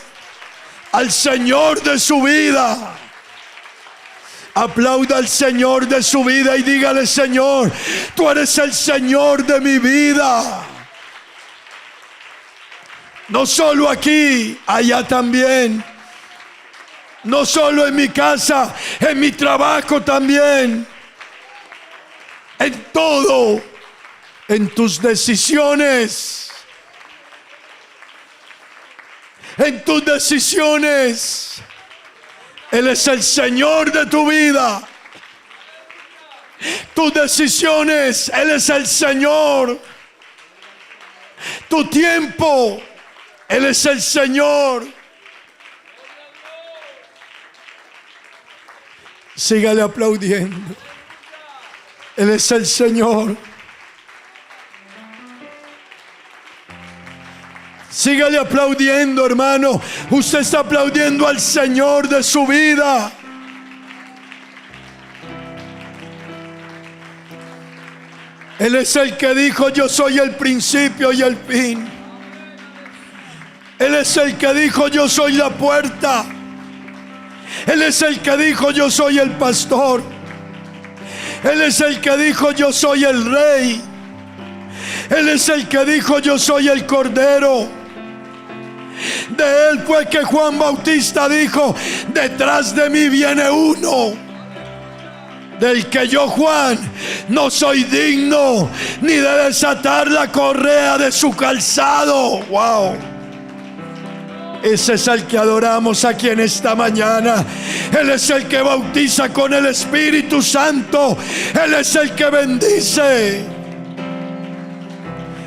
[SPEAKER 4] al Señor de su vida. Aplauda al Señor de su vida y dígale: Señor, tú eres el Señor de mi vida. No solo aquí, allá también. No solo en mi casa, en mi trabajo también. En todo, en tus decisiones. En tus decisiones. Él es el Señor de tu vida. Tus decisiones, Él es el Señor. Tu tiempo, Él es el Señor. Sígale aplaudiendo. Él es el Señor. Sígale aplaudiendo, hermano. Usted está aplaudiendo al Señor de su vida. Él es el que dijo: yo soy el principio y el fin. Él es el que dijo: yo soy la puerta. Él es el que dijo: yo soy el pastor. Él es el que dijo: yo soy el Rey. Él es el que dijo: yo soy el Cordero. De él fue que Juan Bautista dijo: detrás de mí viene uno, del que yo, Juan, no soy digno ni de desatar la correa de su calzado. Wow. Ese es el que adoramos aquí en esta mañana. Él es el que bautiza con el Espíritu Santo. Él es el que bendice.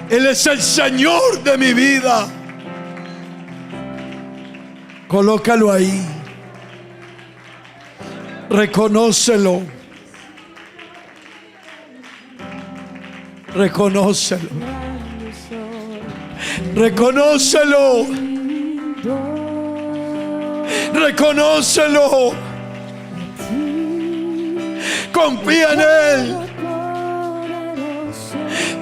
[SPEAKER 4] Él es el Señor de mi vida. Colócalo ahí. Reconócelo. Reconócelo. Reconócelo. Reconócelo. Confía en él.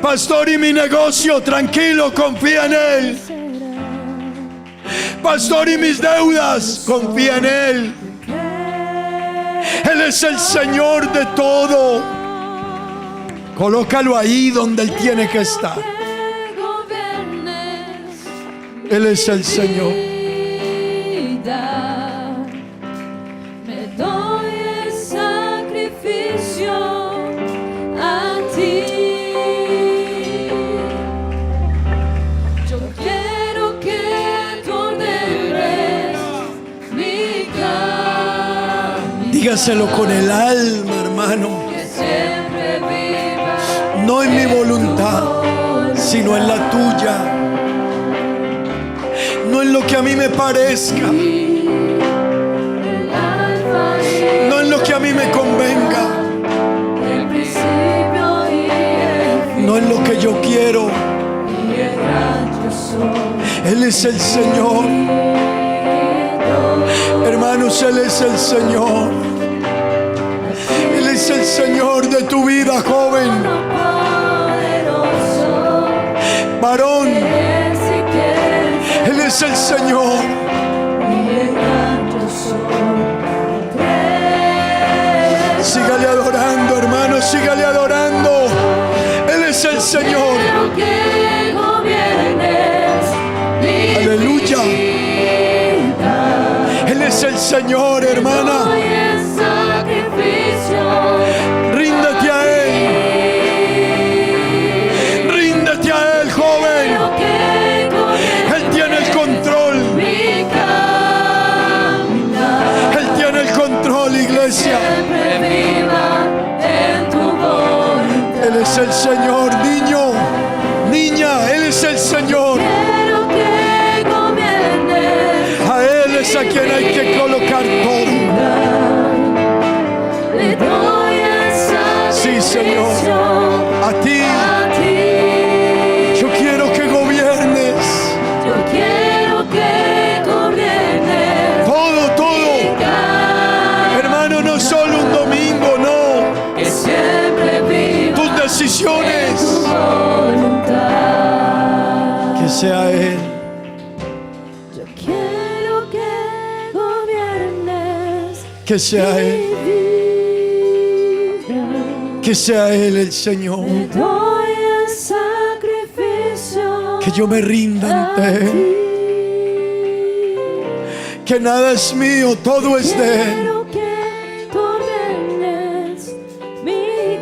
[SPEAKER 4] Pastor, y mi negocio, tranquilo, confía en él. Pastor, y mis deudas, confía en él. Él es el Señor de todo. Colócalo ahí donde él tiene que estar. Él es el Señor.
[SPEAKER 3] Me doy el sacrificio a ti. Yo quiero que tú ordenes mi camino.
[SPEAKER 4] Dígaselo con el alma, hermano.
[SPEAKER 3] Que siempre viva
[SPEAKER 4] No en mi voluntad, sino en la tuya. No en lo que a mí me parezca, no en lo que a mí me convenga,
[SPEAKER 3] el principio y el fin.
[SPEAKER 4] no en lo que yo quiero.
[SPEAKER 3] Y el gran yo soy.
[SPEAKER 4] Él es el Señor. Hermanos, Él es el Señor. Él es el Señor de tu vida, joven,
[SPEAKER 3] Poderoso,
[SPEAKER 4] varón.
[SPEAKER 3] es si quieres
[SPEAKER 4] Él es el Señor.
[SPEAKER 3] y el gran yo soy. Crees,
[SPEAKER 4] Sígale adorando, hermano, sígale adorando. Él es el Señor.
[SPEAKER 3] quiero que gobiernes mi
[SPEAKER 4] Aleluya.
[SPEAKER 3] vida.
[SPEAKER 4] Él es el Señor, hermana.
[SPEAKER 3] Doy el sacrificio
[SPEAKER 4] Ríndete a Él. Ríndete a Él, joven.
[SPEAKER 3] quiero que gobiernes
[SPEAKER 4] Él tiene el control.
[SPEAKER 3] mi caminar.
[SPEAKER 4] Él tiene el control, iglesia.
[SPEAKER 3] Siempre viva en tu voluntad.
[SPEAKER 4] Él es el Señor, niño, niña. Él es el Señor.
[SPEAKER 3] Quiero que gobiernes
[SPEAKER 4] A Él es a quien hay que colocar todo.
[SPEAKER 3] le doy el
[SPEAKER 4] Sí, Señor.
[SPEAKER 3] sacrificio
[SPEAKER 4] A ti.
[SPEAKER 3] a ti.
[SPEAKER 4] Yo quiero que gobiernes
[SPEAKER 3] Yo quiero que gobiernes
[SPEAKER 4] todo, todo. Hermano, no solo un domingo, no.
[SPEAKER 3] que siempre viva
[SPEAKER 4] Tus decisiones.
[SPEAKER 3] tu voluntad.
[SPEAKER 4] Que sea Él.
[SPEAKER 3] Yo quiero que gobiernes
[SPEAKER 4] Que sea Él.
[SPEAKER 3] mi vida.
[SPEAKER 4] Que sea Él el Señor.
[SPEAKER 3] Le doy el sacrificio
[SPEAKER 4] Que yo me rinda
[SPEAKER 3] a
[SPEAKER 4] ante Él.
[SPEAKER 3] ti.
[SPEAKER 4] Que nada es mío, todo es de Él.
[SPEAKER 3] Quiero que tú ordenes mi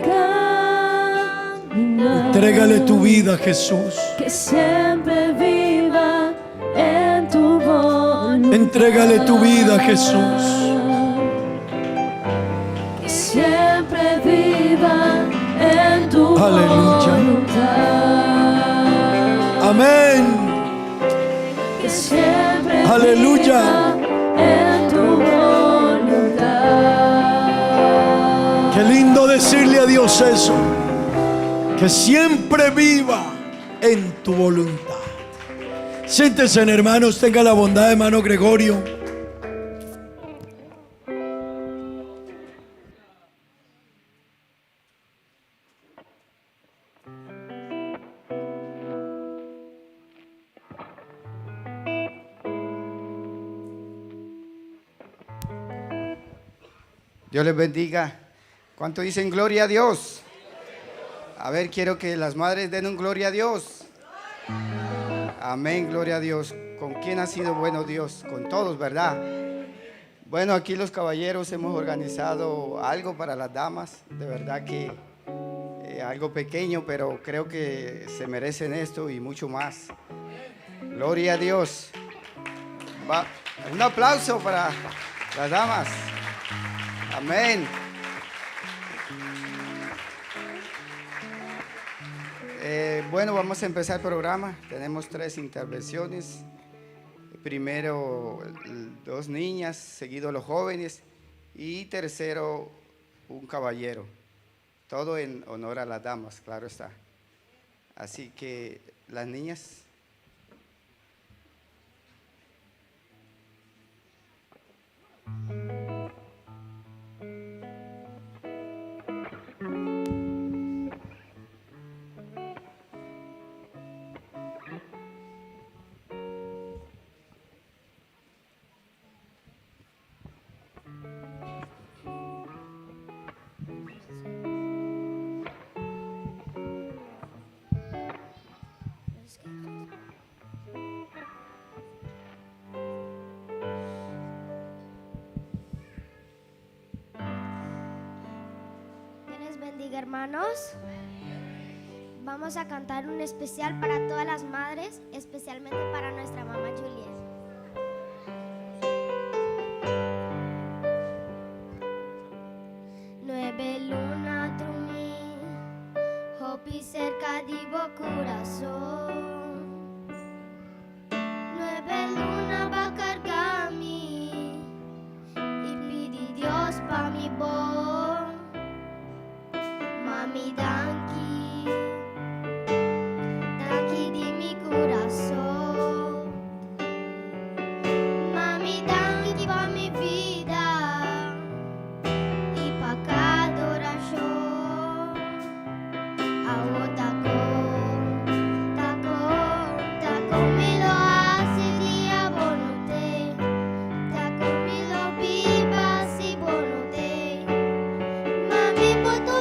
[SPEAKER 3] caminar.
[SPEAKER 4] Entrégale tu vida a Jesús.
[SPEAKER 3] Que siempre viva en tu voluntad.
[SPEAKER 4] Entrégale tu vida a Jesús.
[SPEAKER 3] Que siempre viva en tu
[SPEAKER 4] Aleluya.
[SPEAKER 3] voluntad.
[SPEAKER 4] Amén.
[SPEAKER 3] Que siempre
[SPEAKER 4] Aleluya.
[SPEAKER 3] viva en tu voluntad.
[SPEAKER 4] Qué lindo decirle a Dios eso. Que siempre viva en tu voluntad. Siéntense, hermanos, tenga la bondad de hermano Gregorio.
[SPEAKER 6] Dios les bendiga. ¿Cuánto dicen gloria a Dios? A ver, quiero que las madres den un gloria a Dios. Amén, gloria a Dios. ¿Con quién ha sido bueno Dios? Con todos, ¿verdad? Bueno, aquí los caballeros hemos organizado algo para las damas. De verdad que algo pequeño, pero creo que se merecen esto y mucho más. Gloria a Dios. Un aplauso para las damas. Amén. Bueno, vamos a empezar el programa. Tenemos 3 intervenciones. Primero 2 niñas, seguido los jóvenes y tercero un caballero. Todo en honor a las damas, claro está. Así que las niñas.
[SPEAKER 7] Bendiga, hermanos. Vamos a cantar un especial para todas las madres, especialmente para nuestra mamá Juliet. Nueve luna trumi, hopi cerca di bo corazón. Nueve luna va a cargarmi y pidi Dios pa mi bo. Mami, danki di mi corazón. Mami, danki pa mi vida y pa cada adoración. Taco, me lo hace día bonote. Taco, me lo viva si bonote. Mami, por tu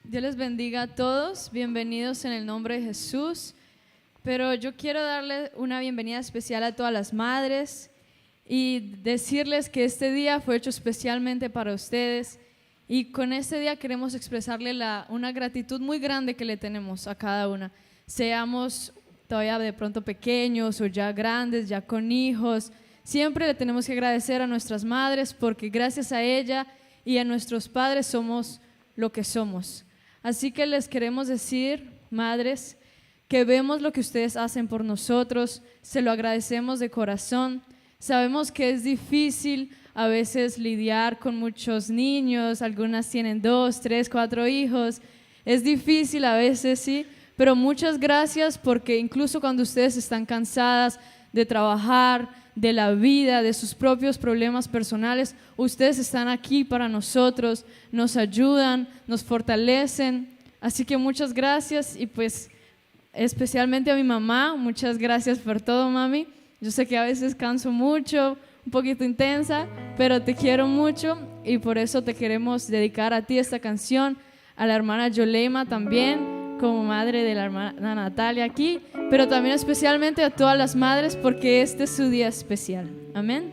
[SPEAKER 5] Dios les bendiga a todos, bienvenidos en el nombre de Jesús. Pero yo quiero darle una bienvenida especial a todas las madres y decirles que este día fue hecho especialmente para ustedes y con este día queremos expresarle una gratitud muy grande que le tenemos a cada una.
[SPEAKER 8] seamos todavía de pronto pequeños o ya grandes, ya con hijos, siempre le tenemos que agradecer a nuestras madres porque gracias a ella y a nuestros padres somos lo que somos. Así que les queremos decir, madres, que vemos lo que ustedes hacen por nosotros, se lo agradecemos de corazón. Sabemos que es difícil a veces lidiar con muchos niños, algunas tienen 2, 3, 4 hijos, es difícil a veces, sí, pero muchas gracias porque incluso cuando ustedes están cansadas de trabajar, de la vida, de sus propios problemas personales, ustedes están aquí para nosotros, nos ayudan, nos fortalecen, así que muchas gracias y pues especialmente a mi mamá, muchas gracias por todo, mami. Yo sé que a veces canso mucho, un poquito intensa, pero te quiero mucho y por eso te queremos dedicar a ti esta canción, a la hermana Yolema también, como madre de la hermana Natalia aquí, pero también especialmente a todas las madres porque este es su día especial. Amén.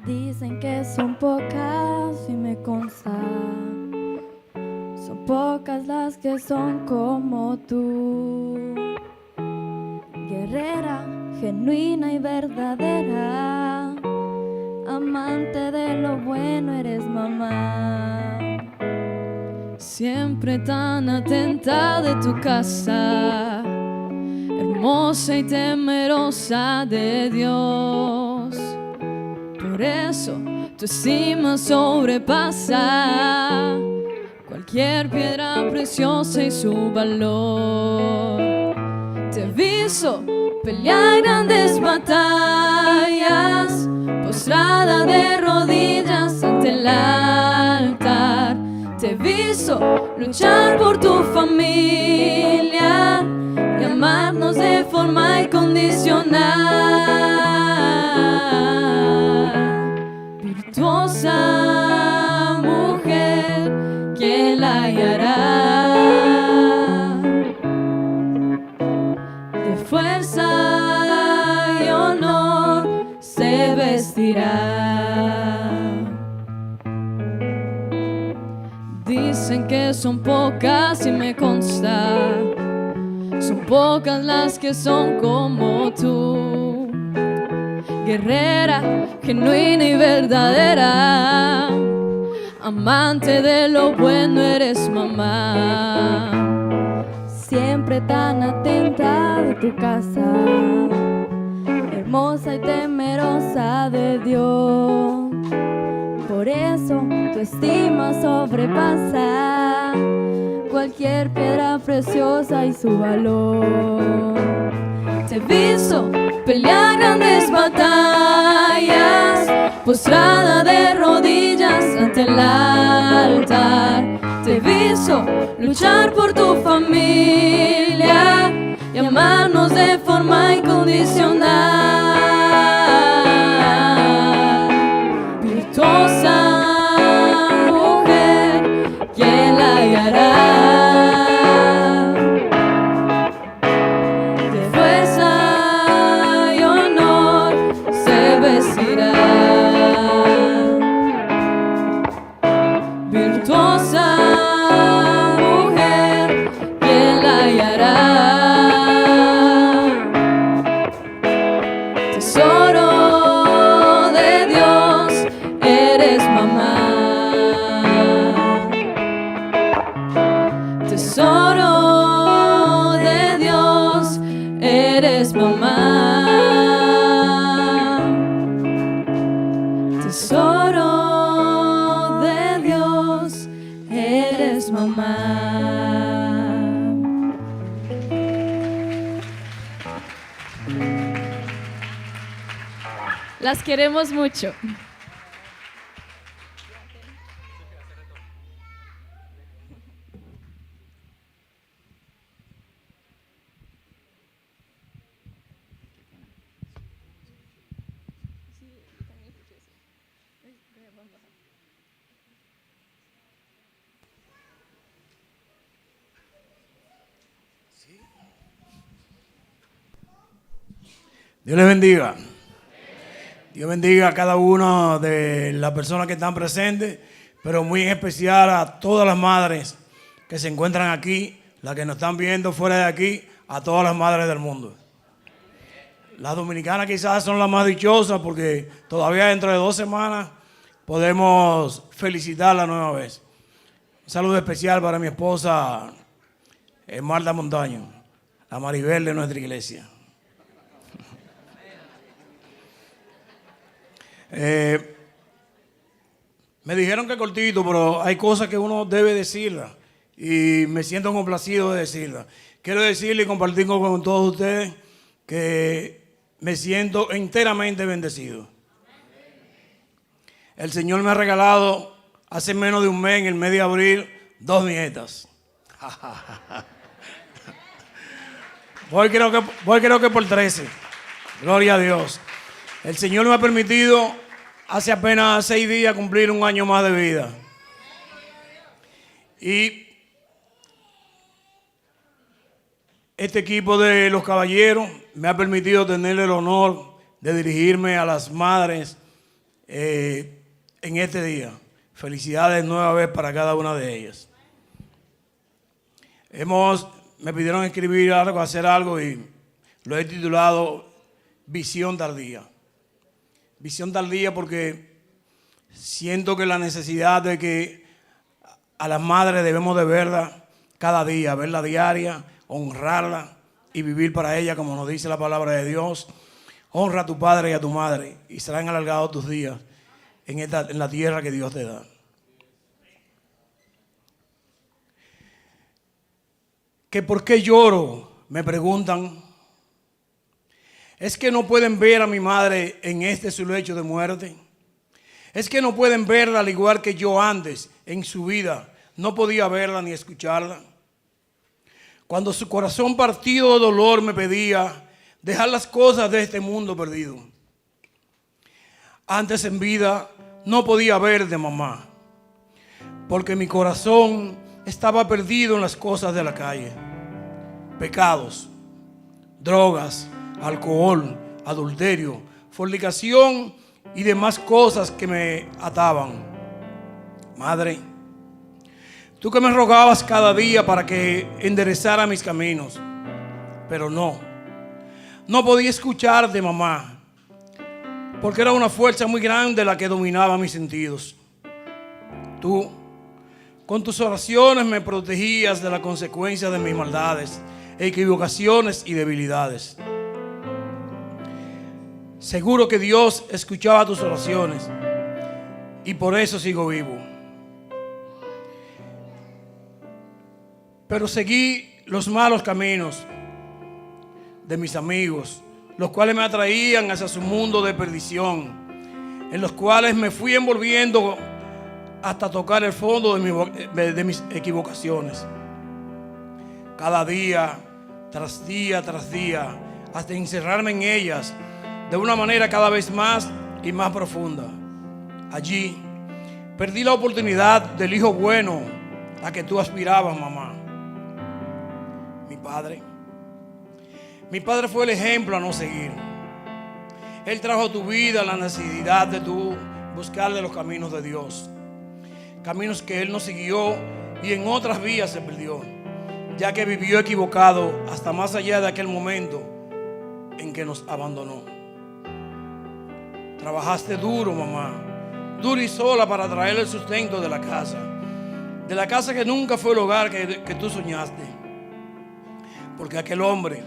[SPEAKER 3] Dicen que son pocas y me consta, son pocas las que son como tú, guerrera, genuina y verdadera, amante de lo bueno eres mamá.
[SPEAKER 8] Siempre tan atenta de tu casa, hermosa y temerosa de Dios. Por eso tu estima sobrepasa cualquier piedra preciosa y su valor. Te he visto pelear grandes batallas, postrada de rodillas ante el altar. Te he visto luchar por tu familia y amarnos de forma incondicional. Virtuosa mujer, ¿quién la hallará? De fuerza y honor se vestirá. Dicen que son pocas y me consta, son pocas las que son como tú, guerrera, genuina y verdadera, amante de lo bueno eres mamá.
[SPEAKER 3] Siempre tan atenta de tu casa, hermosa y temerosa de Dios. Por eso tu estima sobrepasa cualquier piedra preciosa y su valor.
[SPEAKER 8] Te he visto pelear grandes batallas, postrada de rodillas ante el altar. Te he visto luchar por tu familia y amarnos de forma incondicional. Virtuosa mujer, ¿quién la hallará? De fuerza y honor se vestirá. Virtuosa mujer, ¿quién la hallará? Tesoro de Dios, eres mamá. Tesoro de Dios, eres mamá. Tesoro de Dios, eres mamá. Las queremos mucho.
[SPEAKER 9] Dios les bendiga. Dios bendiga a cada una de las personas que están presentes, pero muy en especial a todas las madres que se encuentran aquí, las que nos están viendo fuera de aquí, a todas las madres del mundo. Las dominicanas quizás son las más dichosas porque todavía dentro de 2 semanas podemos felicitarla nueva vez. Un saludo especial para mi esposa Marta Montaño, la Maribel de nuestra iglesia. Me dijeron que cortito, pero hay cosas que uno debe decirlas y me siento complacido de decirlas. Quiero decirle y compartir con todos ustedes que me siento enteramente bendecido. El Señor me ha regalado hace menos de un mes, en el mes de abril, 2 nietas. Voy creo que por 13. Gloria a Dios. El Señor me ha permitido hace apenas 6 días cumplir 1 año más de vida. Y este equipo de los caballeros me ha permitido tener el honor de dirigirme a las madres en este día. Felicidades nueva vez para cada una de ellas. Me pidieron escribir algo, hacer algo y lo he titulado Visión Tardía. Visión tardía porque siento que la necesidad de que a las madres debemos de verla cada día, verla diaria, honrarla y vivir para ella como nos dice la palabra de Dios. Honra a tu padre y a tu madre y serán alargados tus días en la tierra que Dios te da. ¿Que por qué lloro? Me preguntan. ¿Es que no pueden ver a mi madre en su lecho de muerte? ¿Es que no pueden verla al igual que yo antes en su vida no podía verla ni escucharla? Cuando su corazón partido de dolor me pedía dejar las cosas de este mundo perdido. Antes en vida no podía ver de mamá, porque mi corazón estaba perdido en las cosas de la calle. Pecados, drogas, alcohol, adulterio, fornicación y demás cosas que me ataban. Madre, tú que me rogabas cada día para que enderezara mis caminos, pero no podía escuchar de mamá, porque era una fuerza muy grande la que dominaba mis sentidos. Tú, con tus oraciones me protegías de las consecuencias de mis maldades, equivocaciones y debilidades. Seguro que Dios escuchaba tus oraciones y por eso sigo vivo. Pero seguí los malos caminos de mis amigos, los cuales me atraían hacia su mundo de perdición, en los cuales me fui envolviendo hasta tocar el fondo de mis equivocaciones. Cada día, tras día, hasta encerrarme en ellas de una manera cada vez más y más profunda. Allí perdí la oportunidad del hijo bueno a que tú aspirabas, mamá. Mi padre fue el ejemplo a no seguir. Él trajo a tu vida la necesidad de tú buscarle los caminos de Dios. Caminos que él no siguió y en otras vías se perdió, ya que vivió equivocado hasta más allá de aquel momento en que nos abandonó. Trabajaste duro, mamá, duro y sola para traer el sustento de la casa que nunca fue el hogar que tú soñaste. Porque aquel hombre,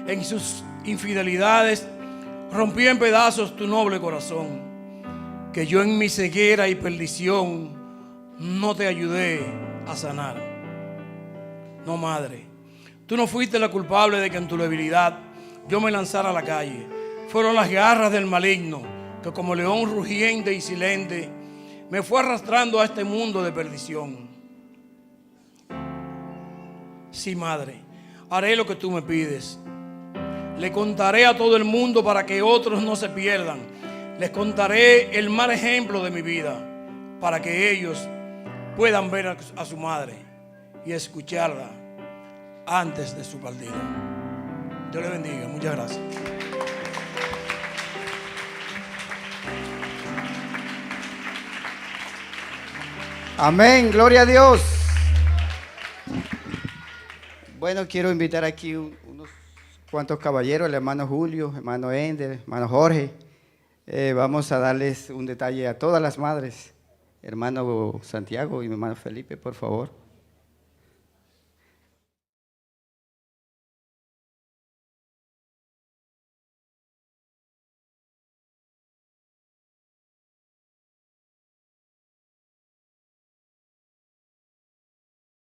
[SPEAKER 9] en sus infidelidades, rompió en pedazos tu noble corazón, que yo en mi ceguera y perdición no te ayudé a sanar. No, madre, tú no fuiste la culpable de que en tu debilidad yo me lanzara a la calle. Fueron las garras del maligno que como león rugiente y silente me fue arrastrando a este mundo de perdición. Sí, madre, haré lo que tú me pides. Le contaré a todo el mundo para que otros no se pierdan. Les contaré el mal ejemplo de mi vida para que ellos puedan ver a su madre y escucharla antes de su partida. Dios le bendiga. Muchas gracias.
[SPEAKER 6] Amén, gloria a Dios. Bueno, quiero invitar aquí unos cuantos caballeros, el hermano Julio, hermano Ender, hermano Jorge. Vamos a darles un detalle a todas las madres. Hermano Santiago y mi hermano Felipe, por favor.